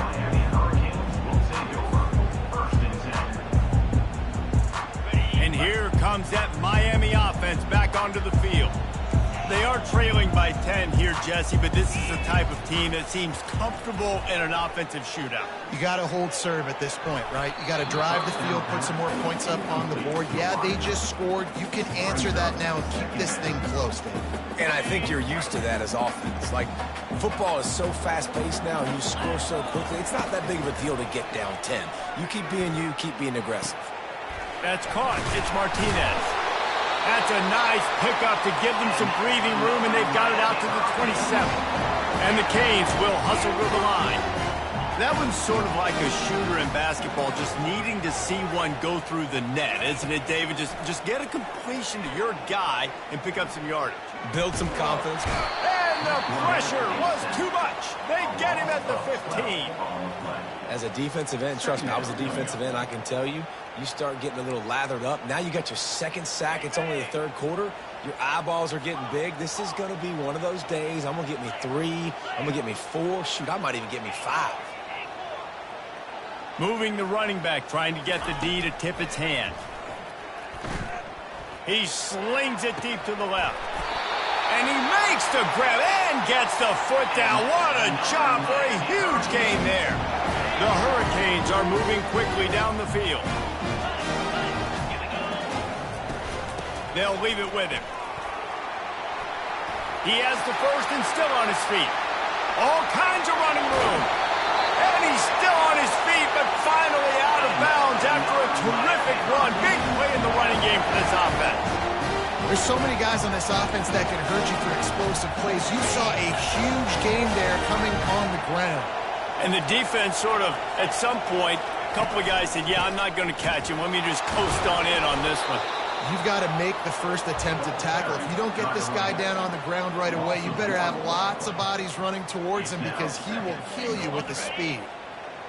And here comes that Miami offense back onto the field. They are trailing by 10 here, Jesse, but this is the type of team that seems comfortable in an offensive shootout. You got to hold serve at this point, right? You got to drive the field, put some more points up on the board. Yeah, they just scored. You can answer that now and keep this thing close, Dave. And I think you're used to that as offense. Like, football is so fast-paced now, and you score so quickly. It's not that big of a deal to get down 10. You keep being aggressive. That's caught. It's Martinez. That's a nice pickup to give them some breathing room, and they've got it out to the 27. And the Canes will hustle to the line. That one's sort of like a shooter in basketball, just needing to see one go through the net, isn't it, David? Just get a completion to your guy and pick up some yardage. Build some confidence. And the pressure was too much. They get him at the 15. As a defensive end, trust me, I was a defensive end, I can tell you, you start getting a little lathered up. Now you got your second sack. It's only the third quarter. Your eyeballs are getting big. This is going to be one of those days. I'm going to get me 3. I'm going to get me 4. Shoot, I might even get me 5. Moving the running back, trying to get the D to tip its hand. He slings it deep to the left. And he makes the grab and gets the foot down. What a job for a huge gain there. The Hurricanes are moving quickly down the field. They'll leave it with him. He has the first and still on his feet. All kinds of running room. And he's still on his feet, but finally out of bounds after a terrific run. Big play in the running game for this offense. There's so many guys on this offense that can hurt you for explosive plays. You saw a huge gain there coming on the ground. And the defense sort of, at some point, a couple of guys said, yeah, I'm not going to catch him. Let me just coast on in on this one. You've got to make the first attempted tackle. If you don't get this guy down on the ground right away, you better have lots of bodies running towards him because he will kill you with the speed.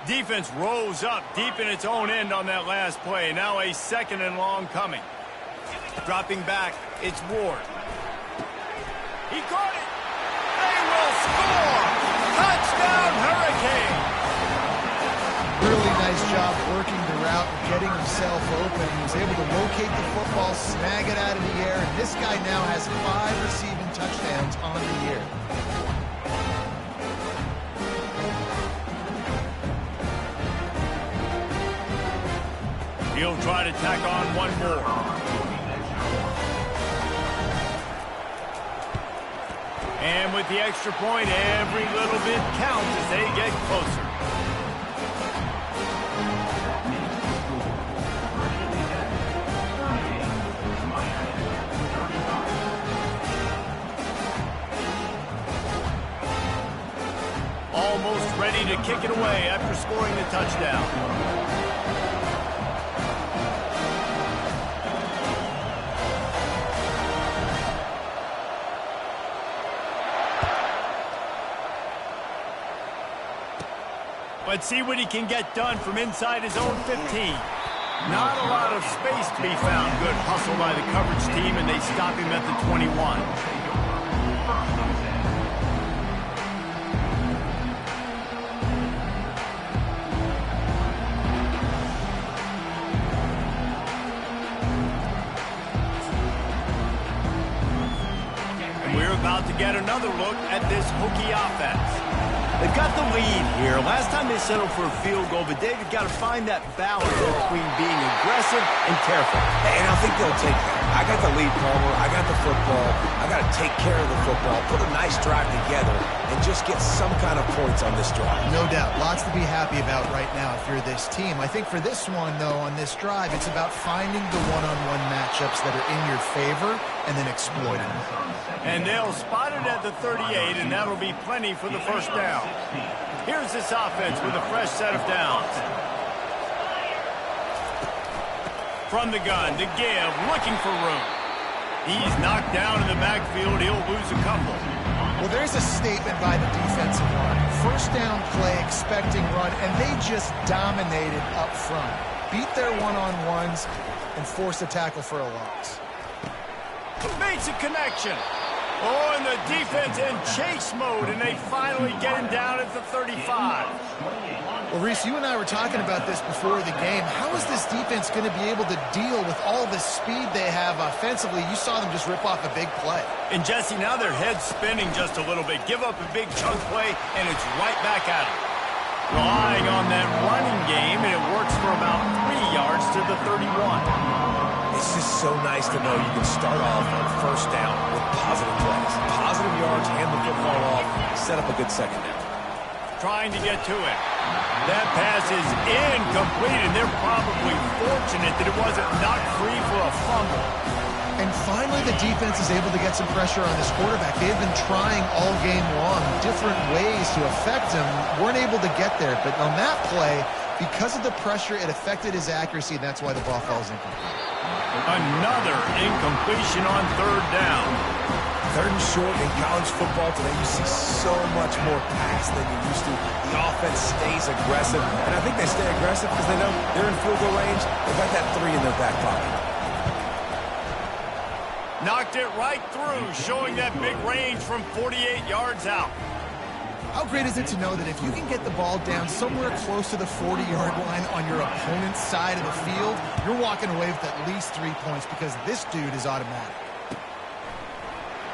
Defense rose up deep in its own end on that last play. Now a second and long coming. Dropping back, it's Ward. He caught it. They will score. Touchdown, Hurricane. Really nice job working the route and getting himself open. He was able to locate the football, snag it out of the air, and this guy now has 5 receiving touchdowns on the year. He'll try to tack on one more. And with the extra point, every little bit counts as they get closer. Almost ready to kick it away after scoring the touchdown. Let's see what he can get done from inside his own 15. Not a lot of space to be found. Good hustle by the coverage team, and they stop him at the 21. And we're about to get another look at this Hokie offense. They've got the lead here. Last time they settled for a field goal, but David got to find that balance between being aggressive and careful. And I think they'll take that. I got the lead, Palmer. I got the football. I got to take care of the football, put a nice drive together, and just get some kind of points on this drive. No doubt. Lots to be happy about right now if you're this team. I think for this one, though, on this drive, it's about finding the one-on-one matchups that are in your favor and then exploiting them. And they'll spot it at the 38, and that'll be plenty for the first down. Here's this offense with a fresh set of downs. From the gun to give, looking for room. He's knocked down in the backfield. He'll lose a couple. Well, there's a statement by the defensive line. First down play, expecting run, and they just dominated up front. Beat their one-on-ones and forced a tackle for a loss. Makes a connection. Oh, and the defense in chase mode, and they finally get him down at the 35. Well, Reese, you and I were talking about this before the game. How is this defense going to be able to deal with all the speed they have offensively? You saw them just rip off a big play. And, Jesse, now their head's spinning just a little bit. Give up a big chunk play, and it's right back at them. Relying on that running game, and it works for about 3 yards to the 31. It's just so nice to know you can start off on first down with positive plays. Positive yards, hand the football off, set up a good second down. Trying to get to it. That pass is incomplete, and they're probably fortunate that it wasn't knocked free for a fumble. And finally, the defense is able to get some pressure on this quarterback. They've been trying all game long different ways to affect him. Weren't able to get there. But on that play, because of the pressure, it affected his accuracy, and that's why the ball falls incomplete. Another incompletion on third down. Third and short in college football today, you see so much more pass than you used to. The offense stays aggressive, and I think they stay aggressive because they know they're in field goal range. They've got that 3 in their back pocket. Knocked it right through, showing that big range from 48 yards out. How great is it to know that if you can get the ball down somewhere close to the 40-yard line on your opponent's side of the field, you're walking away with at least 3 points because this dude is automatic.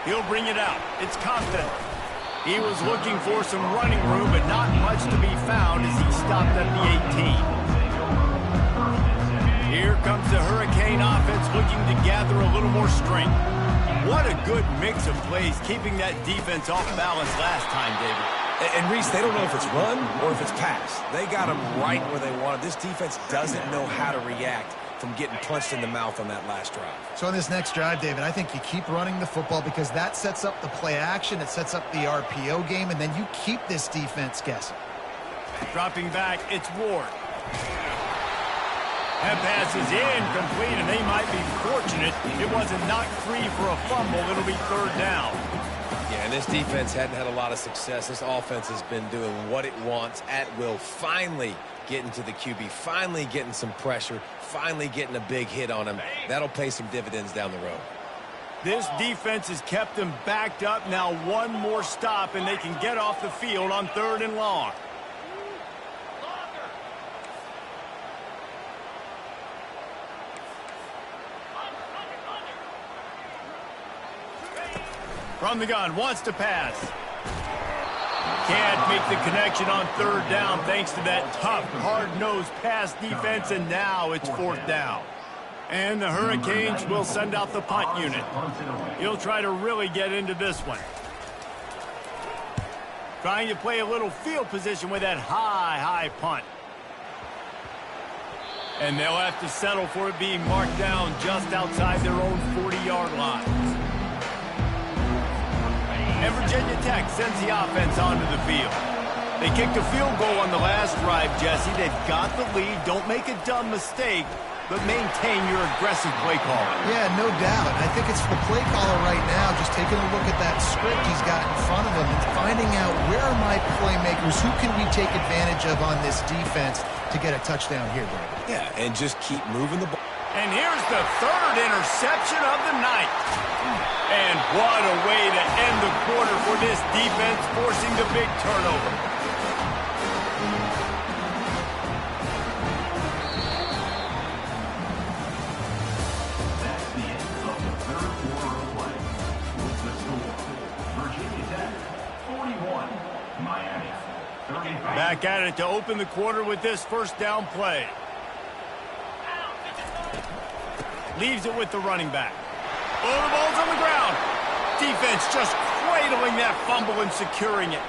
He'll bring it out. It's Compton. He was looking for some running room, but not much to be found as he stopped at the 18. Here comes the Hurricane offense looking to gather a little more strength. What a good mix of plays, keeping that defense off balance last time, David. And Reese, they don't know if it's run or if it's pass. They got them right where they wanted. This defense doesn't know how to react from getting punched in the mouth on that last drive. So on this next drive, David, I think you keep running the football because that sets up the play action, it sets up the RPO game, and then you keep this defense guessing. Dropping back, it's Ward. That pass is incomplete, and they might be fortunate it wasn't knocked free for a fumble. It'll be third down. Yeah, and this defense hadn't had a lot of success. This offense has been doing what it wants at will. Finally getting to the QB, finally getting some pressure, finally getting a big hit on him. That'll pay some dividends down the road. This defense has kept them backed up. Now one more stop, and they can get off the field on third and long. From the gun, wants to pass. Can't make the connection on third down thanks to that tough, hard-nosed pass defense, and now it's fourth down. And the Hurricanes will send out the punt unit. He'll try to really get into this one. Trying to play a little field position with that high punt. And they'll have to settle for it being marked down just outside their own 40-yard line. And Virginia Tech sends the offense onto the field. They kicked a field goal on the last drive, Jesse. They've got the lead. Don't make a dumb mistake, but maintain your aggressive play call. Yeah, no doubt. I think it's the play caller right now just taking a look at that script he's got in front of him and finding out where are my playmakers, who can we take advantage of on this defense to get a touchdown here, David. Yeah, and just keep moving the ball. And here's the third interception of the night. And what a way to end the quarter for this defense, forcing the big turnover. That's the end of the third quarter of play. With the score, Virginia Tech 41, Miami 35. Back at it to open the quarter with this first down play. Leaves it with the running back. Oh, the ball's on the ground. Defense just cradling that fumble and securing it.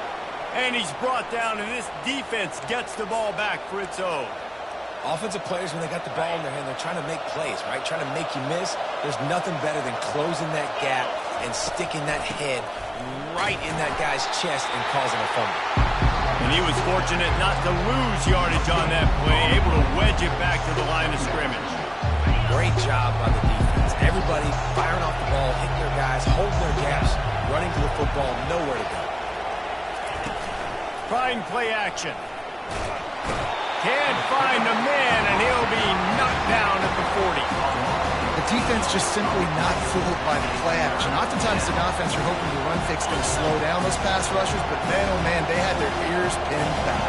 And he's brought down, and this defense gets the ball back for its own. Offensive players, when they got the ball in their hand, they're trying to make plays, right? Trying to make you miss. There's nothing better than closing that gap and sticking that head right in that guy's chest and causing a fumble. And he was fortunate not to lose yardage on that play, able to wedge it back to the line of scrimmage. Great job by the defense. Everybody firing off the ball, hitting their guys, holding their gaps, running to the football, nowhere to go. Trying play action. Can't find the man, and he'll be knocked down at the 40. The defense just simply not fooled by the play action. Oftentimes the offense are hoping the run fix going to slow down those pass rushers, but man, oh man, they had their ears pinned back.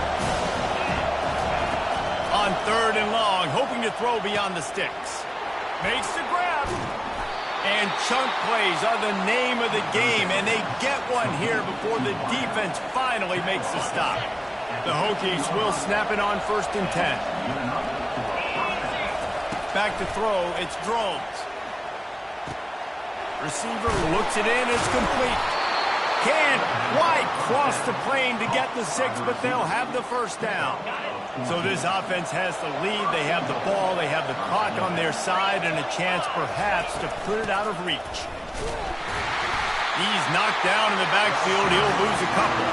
On 3rd and long, hoping to throw beyond the sticks. Makes the grab. And chunk plays are the name of the game, and they get one here before the defense finally makes the stop. The Hokies will snap it on 1st and 10. Back to throw, it's Drones. Receiver looks it in, it's complete. Can't quite cross the plane to get the 6, but they'll have the 1st down. So this offense has the lead, they have the ball, they have the clock on their side, and a chance perhaps to put it out of reach. He's knocked down in the backfield, he'll lose a couple.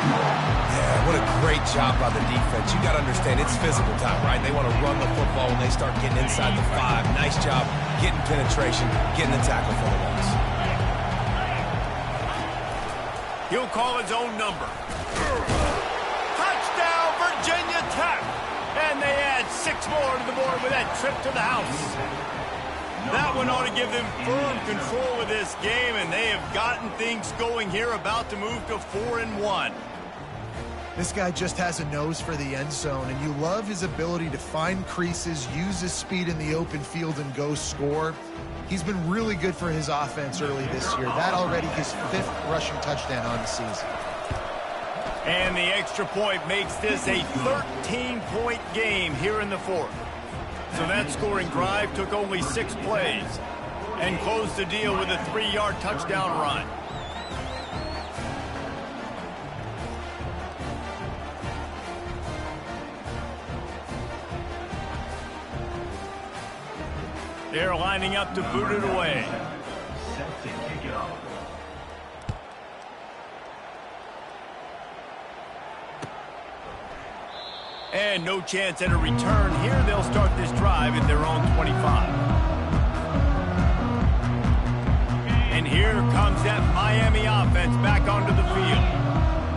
Yeah, what a great job by the defense. You got to understand, it's physical time, right? They want to run the football when they start getting inside the 5. Nice job getting penetration, getting the tackle for the loss. He'll call his own number. Touchdown, Virginia Tech! And they add 6 more to the board with that trip to the house. That one ought to give them firm control of this game, and they have gotten things going here, about to move to 4-1. This guy just has a nose for the end zone, and you love his ability to find creases, use his speed in the open field, and go score. He's been really good for his offense early this year. That already his 5th rushing touchdown on the season. And the extra point makes this a 13-point game here in the 4th. So that scoring drive took only 6 plays and closed the deal with a 3-yard touchdown run. They're lining up to boot it away. Set to kick it off. And no chance at a return here. They'll start this drive at their own 25. And here comes that Miami offense back onto the field.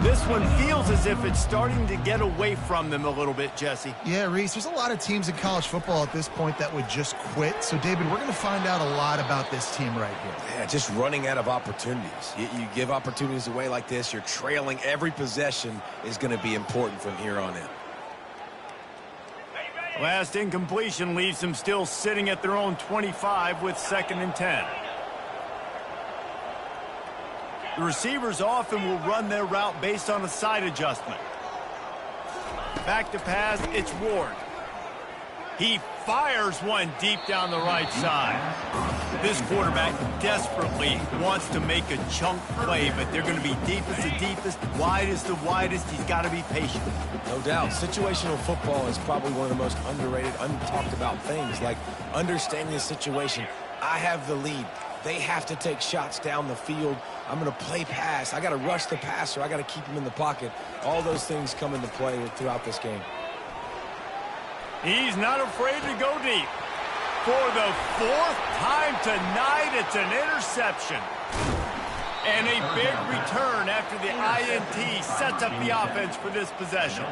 This one feels as if it's starting to get away from them a little bit, Jesse. Yeah, Reese, there's a lot of teams in college football at this point that would just quit. So, David, we're going to find out a lot about this team right here. Yeah, just running out of opportunities. You give opportunities away like this, you're trailing. Every possession is going to be important from here on in. Last incompletion leaves them still sitting at their own 25 with 2nd and 10. The receivers often will run their route based on a side adjustment. Back to pass, it's Ward. He fires one deep down the right side. This quarterback desperately wants to make a chunk play, but they're going to be deep as the deepest, wide as the widest. He's got to be patient. No doubt. Situational football is probably one of the most underrated, untalked about things, like understanding the situation. I have the lead. They have to take shots down the field. I'm going to play pass. I got to rush the passer. I got to keep him in the pocket. All those things come into play throughout this game. He's not afraid to go deep. For the 4th time tonight, it's an interception. And a big return after the INT sets up the offense for this possession.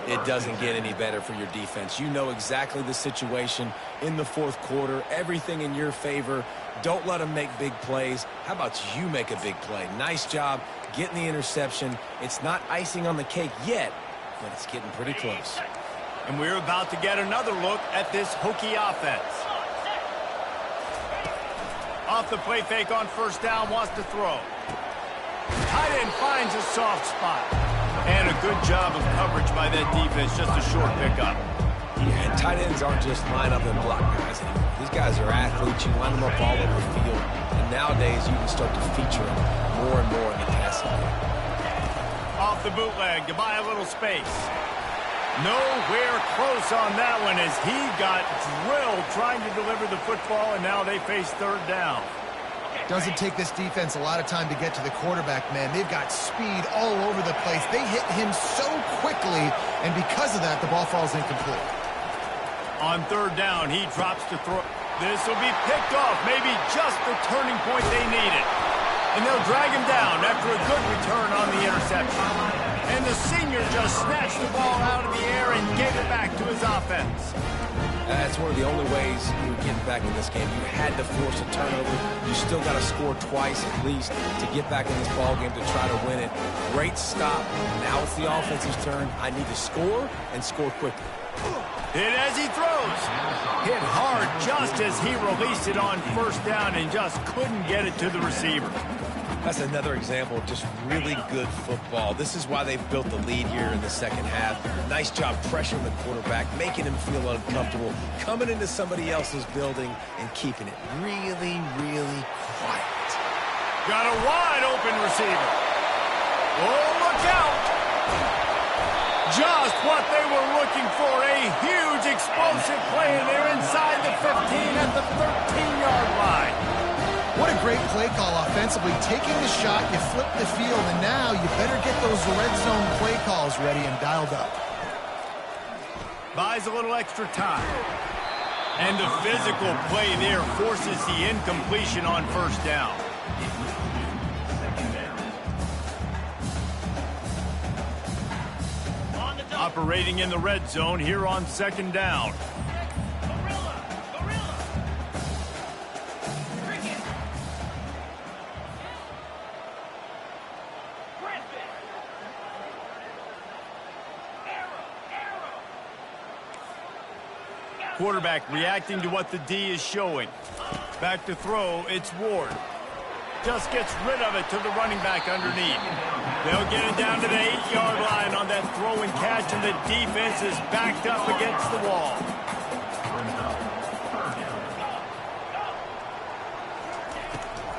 It doesn't get any better for your defense. You know exactly the situation in the 4th quarter. Everything in your favor. Don't let them make big plays. How about you make a big play? Nice job getting the interception. It's not icing on the cake yet, but it's getting pretty close. And we're about to get another look at this Hokie offense. Off the play fake on 1st down, wants to throw. Tight end finds a soft spot. And a good job of coverage by that defense, just a short pickup. Yeah, and tight ends aren't just line up and block guys anymore. These guys are athletes. You line them up all over the field. And nowadays, you can start to feature them more and more in the passing game. Off the bootleg to buy a little space. Nowhere close on that one as he got drilled trying to deliver the football, and now they face 3rd down. Doesn't take this defense a lot of time to get to the quarterback, man. They've got speed all over the place. They hit him so quickly, and because of that, the ball falls incomplete. On 3rd down, he drops to throw. This will be picked off, maybe just the turning point they needed. And they'll drag him down after a good return on the interception. And the senior just snatched the ball out of the air and gave it back to his offense. That's one of the only ways you were getting back in this game. You had to force a turnover. You still got to score twice at least to get back in this ball game to try to win it. Great stop. Now it's the offense's turn. I need to score and score quickly. Hit as he throws. Hit hard just as he released it on first down and just couldn't get it to the receiver. That's another example of just really good football. This is why they've built the lead here in the second half. Nice job pressuring the quarterback, making him feel uncomfortable, coming into somebody else's building and keeping it really, really quiet. Got a wide open receiver. Oh, look out. Just what they were looking for. A huge explosive play, and they're inside the 15 at the 13-yard line. What a great play call offensively. Taking the shot, you flip the field, and now you better get those red zone play calls ready and dialed up. Buys a little extra time. And the physical play there forces the incompletion on first down. Operating in the red zone here on second down. Quarterback reacting to what the D is showing. Back to throw, it's Ward. Just gets rid of it to the running back underneath. They'll get it down to the 8-yard line on that throw and catch, and the defense is backed up against the wall.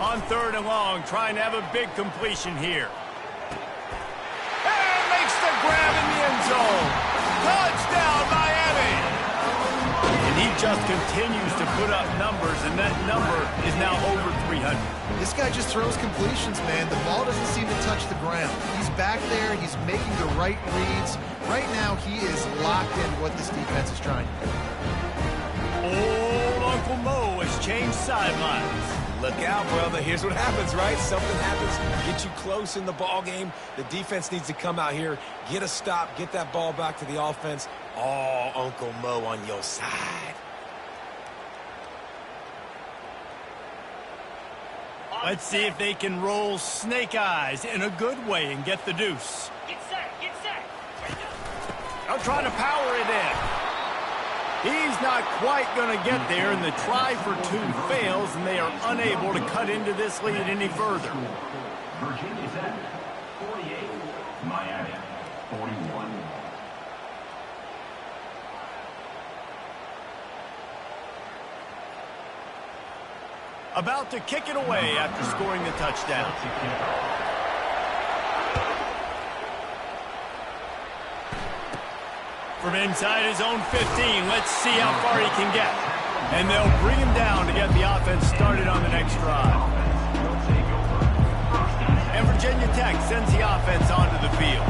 On third and long, trying to have a big completion here. And makes the grab in the end zone. Touchdown, Miami! And he just continues to put up numbers, and that number is now over 300. This guy just throws completions, man. The ball doesn't seem to touch the ground. He's back there. He's making the right reads. Right now, he is locked into what this defense is trying to do. Old Uncle Mo has changed sidelines. Look out, brother. Here's what happens, right? Something happens, get you close in the ball game. The defense needs to come out here, get a stop, get that ball back to the offense. Oh, Uncle Mo on your side. Let's see if they can roll snake eyes in a good way and get the deuce. Get set, get set. They'll try to power it in. He's not quite going to get there, and the try for two fails, and they are unable to cut into this lead any further. Virginia Tech, 48. Miami, 41. About to kick it away after scoring the touchdown. From inside his own 15, let's see how far he can get. And they'll bring him down to get the offense started on the next drive. And Virginia Tech sends the offense onto the field.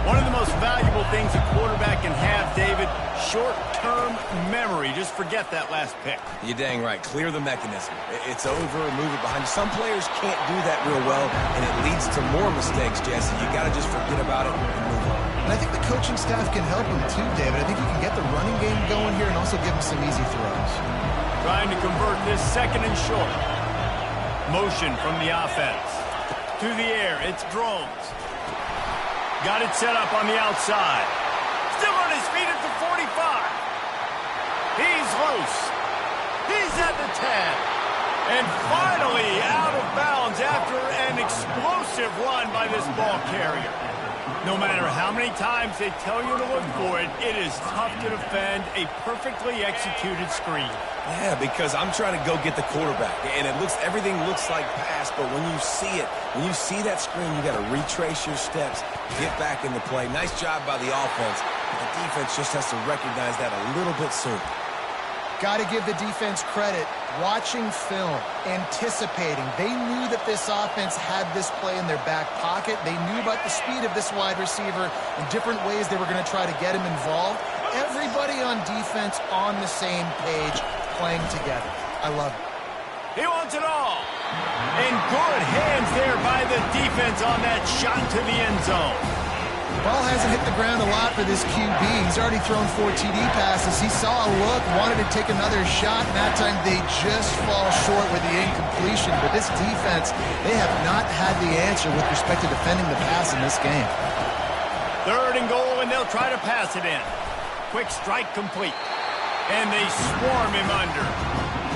One of the most valuable things a quarterback can have, David, short-term memory. Just forget that last pick. You're dang right. Clear the mechanism. It's over, move it behind you. Some players can't do that real well, and it leads to more mistakes, Jesse. You got to just forget about it and move on. And I think the coaching staff can help him too, David. I think he can get the running game going here and also give him some easy throws. Trying to convert this second and short. Motion from the offense. To the air, it's Drones. Got it set up on the outside. Still on his feet at the 45. He's loose. He's at the 10. And finally out of bounds after an explosive run by this ball carrier. No matter how many times they tell you to look for it, it is tough to defend a perfectly executed screen. Yeah, because I'm trying to go get the quarterback, and everything looks like pass, but when you see it, when you see that screen, you got to retrace your steps, get back in the play. Nice job by the offense. The defense just has to recognize that a little bit sooner. Got to give the defense credit. Watching film, anticipating. They knew that this offense had this play in their back pocket. They knew about the speed of this wide receiver and different ways they were going to try to get him involved. Everybody on defense on the same page, playing together. I love it. He wants it all. And good hands there by the defense on that shot to the end zone. Ball hasn't hit the ground a lot for this QB. He's already thrown 4 TD passes. He saw a look, wanted to take another shot, and that time they just fall short with the incompletion. But this defense, they have not had the answer with respect to defending the pass in this game. 3rd and goal, and they'll try to pass it in. Quick strike complete. And they swarm him under.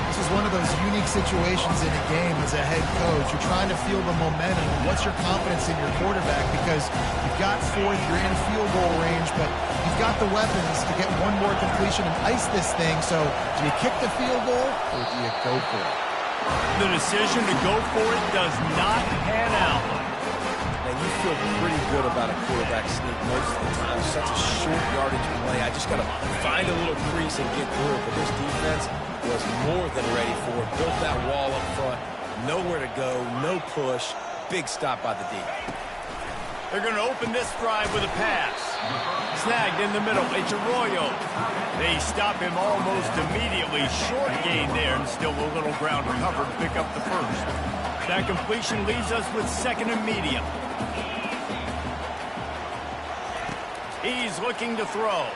This is one of those unique situations in a game as a head coach. You're trying to feel the momentum. What's your confidence in your quarterback? Because you've got 4th, you're in field goal range, but you've got the weapons to get one more completion and ice this thing. So do you kick the field goal or do you go for it? The decision to go for it does not pan out. And you feel pretty good about a quarterback sneak most of the time. Such a short yardage play. I just got to find a little crease and get through it. But this defense was more than ready for it. Built that wall up front. Nowhere to go. No push. Big stop by the D. They're going to open this drive with a pass. Snagged in the middle. It's Arroyo. They stop him almost immediately. Short gain there, and still a little ground covered to pick up the first. That completion leaves us with 2nd and medium. He's looking to throw.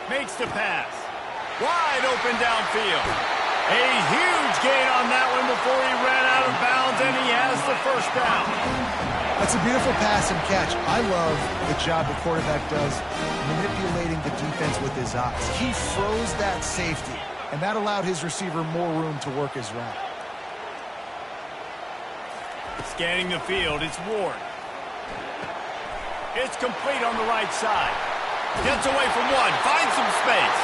Makes the pass. Wide open downfield. A huge gain on that one before he ran out of bounds, and he has the first down. That's a beautiful pass and catch. I love the job the quarterback does manipulating the defense with his eyes. He froze that safety, and that allowed his receiver more room to work his route. Scanning the field, it's Ward. It's complete on the right side. Gets away from one, finds some space.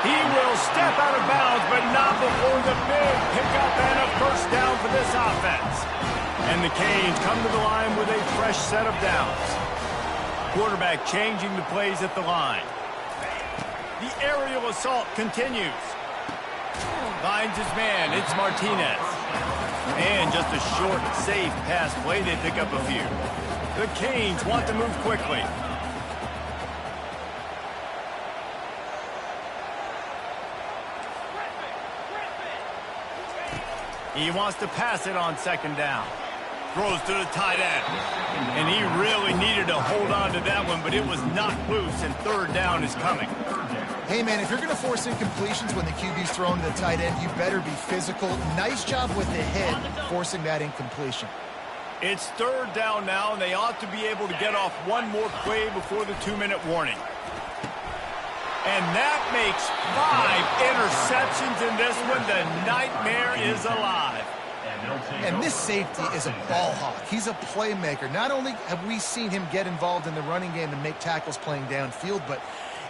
He will step out of bounds, but not before the big pickup and a first down for this offense. And the Canes come to the line with a fresh set of downs. Quarterback changing the plays at the line. The aerial assault continues. Finds his man, it's Martinez. And just a short, safe pass play, they pick up a few. The Canes want to move quickly. He wants to pass it on 2nd down. Throws to the tight end. And he really needed to hold on to that one, but it was knocked loose, and 3rd down is coming. Hey, man, if you're going to force incompletions when the QB's thrown to the tight end, you better be physical. Nice job with the hit, forcing that incompletion. It's 3rd down now, and they ought to be able to get off one more play before the 2-minute warning. And that makes 5 interceptions in this one. The nightmare is alive. And this safety is a ball hawk. He's a playmaker. Not only have we seen him get involved in the running game and make tackles playing downfield, but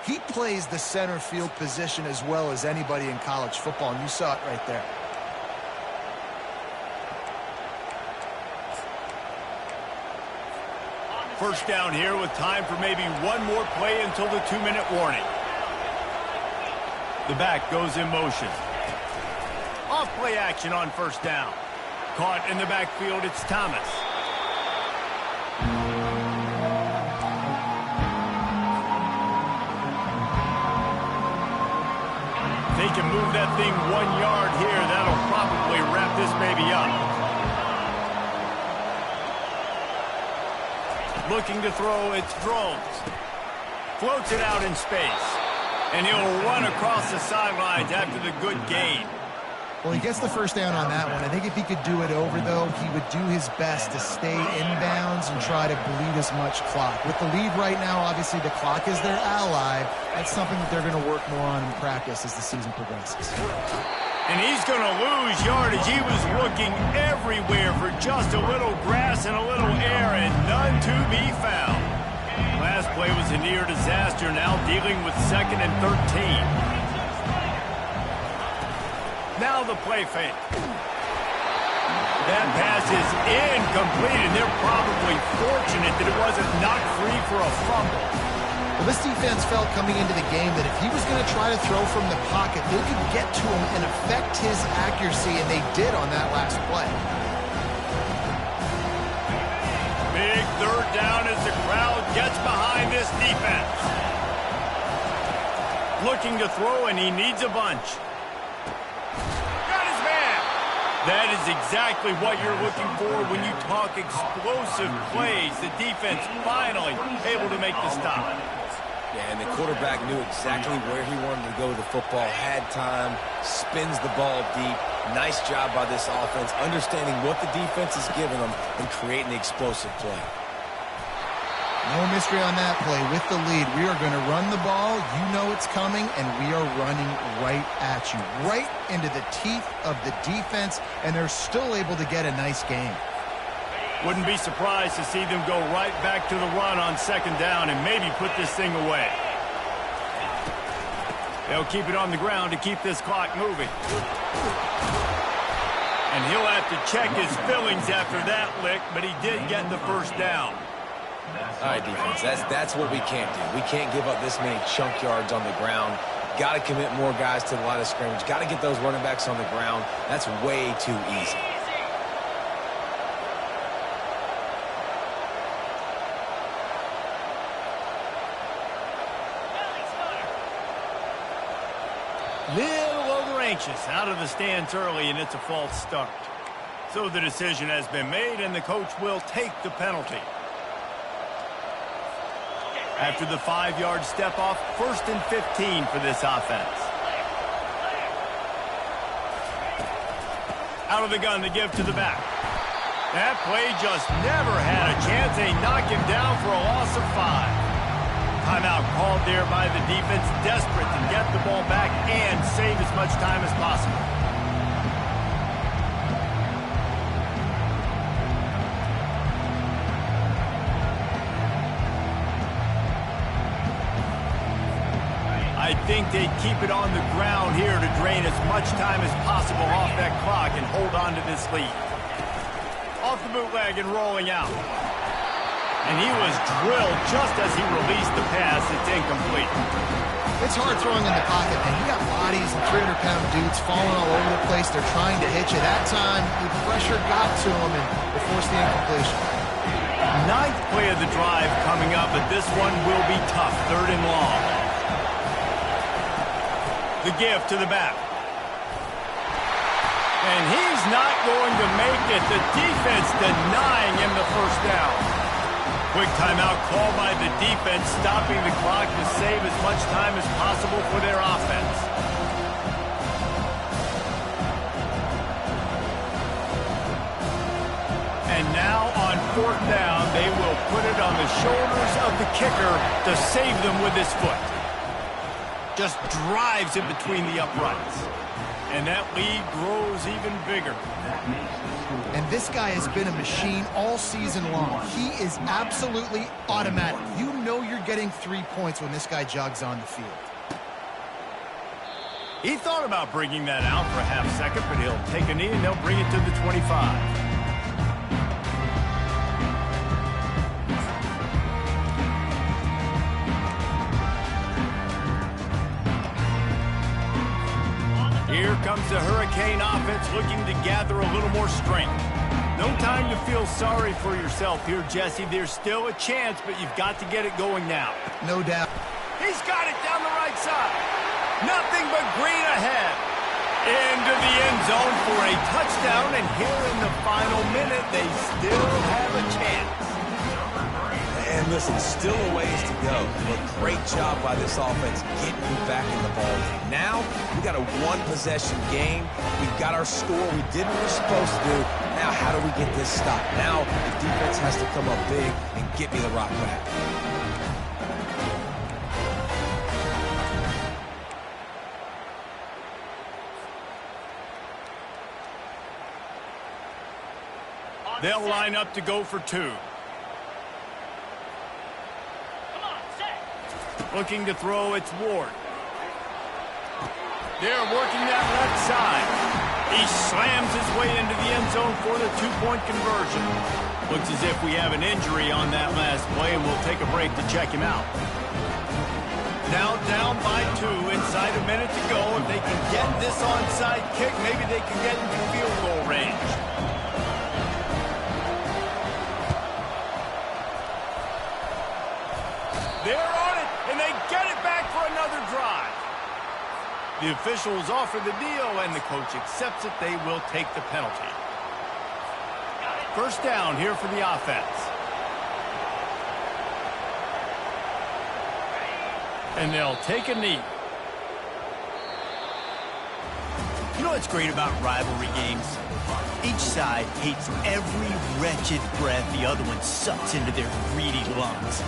he plays the center field position as well as anybody in college football, and you saw it right there. First down here with time for maybe one more play until the 2-minute warning. The back goes in motion. Off play action on 1st down. Caught in the backfield, it's Thomas. They can move that thing 1 yard here. That'll probably wrap this baby up. Looking to throw, it's Drones. Floats it out in space. And he'll run across the sidelines after the good gain. Well, he gets the first down on that one. I think if he could do it over, though, he would do his best to stay inbounds and try to bleed as much clock. With the lead right now, obviously the clock is their ally. That's something that they're going to work more on in practice as the season progresses. And he's going to lose yardage. He was looking everywhere for just a little grass and a little air, and none to be found. Last play was a near disaster, now dealing with 2nd and 13. Now the play fake. That pass is incomplete, and they're probably fortunate that it wasn't knocked free for a fumble. Well, this defense felt coming into the game that if he was going to try to throw from the pocket, they could get to him and affect his accuracy, and they did on that last play. Big 3rd down as the crowd gets behind this defense. Looking to throw, and he needs a bunch. Got his man. That is exactly what you're looking for when you talk explosive plays. The defense finally able to make the stop. Yeah, and the quarterback knew exactly where he wanted to go with the football, had time, spins the ball deep. Nice job by this offense, understanding what the defense is giving them and creating the explosive play. No mystery on that play. With the lead, we are going to run the ball. You know it's coming, and we are running right at you, right into the teeth of the defense, and they're still able to get a nice game. Wouldn't be surprised to see them go right back to the run on second down and maybe put this thing away. They'll keep it on the ground to keep this clock moving. And he'll have to check his fillings after that lick, but he did get the first down. All right, defense, that's what we can't do. We can't give up this many chunk yards on the ground. Got to commit more guys to the line of scrimmage. Got to get those running backs on the ground. That's way too easy. Little over-anxious out of the stands early, and it's a false start. So the decision has been made, and the coach will take the penalty. After the 5-yard step off, 1st and 15 for this offense. Out of the gun to give to the back. That play just never had a chance. They knock him down for a loss of 5. Timeout called there by the defense, desperate to get the ball back and save as much time as possible. I think they keep it on the ground here to drain as much time as possible off that clock and hold on to this lead. Off the bootleg and rolling out. And he was drilled just as he released the pass. It's incomplete. It's hard throwing in the pocket, man. You got bodies and 300-pound dudes falling all over the place. They're trying to hit you. That time, the pressure got to him and it forced the incompletion. 9th play of the drive coming up, but this one will be tough. 3rd and long. The give to the back. And he's not going to make it. The defense denying him the first down. Quick timeout called by the defense, stopping the clock to save as much time as possible for their offense. And now on 4th down, they will put it on the shoulders of the kicker to save them with his foot. Just drives it between the uprights. And that lead grows even bigger. And this guy has been a machine all season long. He is absolutely automatic. You know you're getting 3 points when this guy jogs on the field. He thought about bringing that out for a half second, but he'll take a knee and they'll bring it to the 25. Here comes the Hurricane offense looking to gather a little more strength. No time to feel sorry for yourself here, Jesse. There's still a chance, but you've got to get it going now. No doubt. He's got it down the right side. Nothing but green ahead. Into the end zone for a touchdown, and here in the final minute, they still have a chance. And listen, still a ways to go, but great job by this offense getting you back in the ball game. Now, we got a one-possession game. We've got our score. We did what we're supposed to do. Now, how do we get this stopped? Now, the defense has to come up big and get me the rock back. They'll line up to go for 2. Looking to throw, it's Ward. They're working that left side. He slams his way into the end zone for the 2-point conversion. Looks as if we have an injury on that last play, and we'll take a break to check him out. Now down by 2, inside a minute to go. If they can get this onside kick, maybe they can get into field goal range. They're on it, and they get it back for another drive. The officials offer the deal, and the coach accepts it. They will take the penalty. First down here for the offense. And they'll take a knee. You know what's great about rivalry games? Each side hates every wretched breath the other one sucks into their greedy lungs.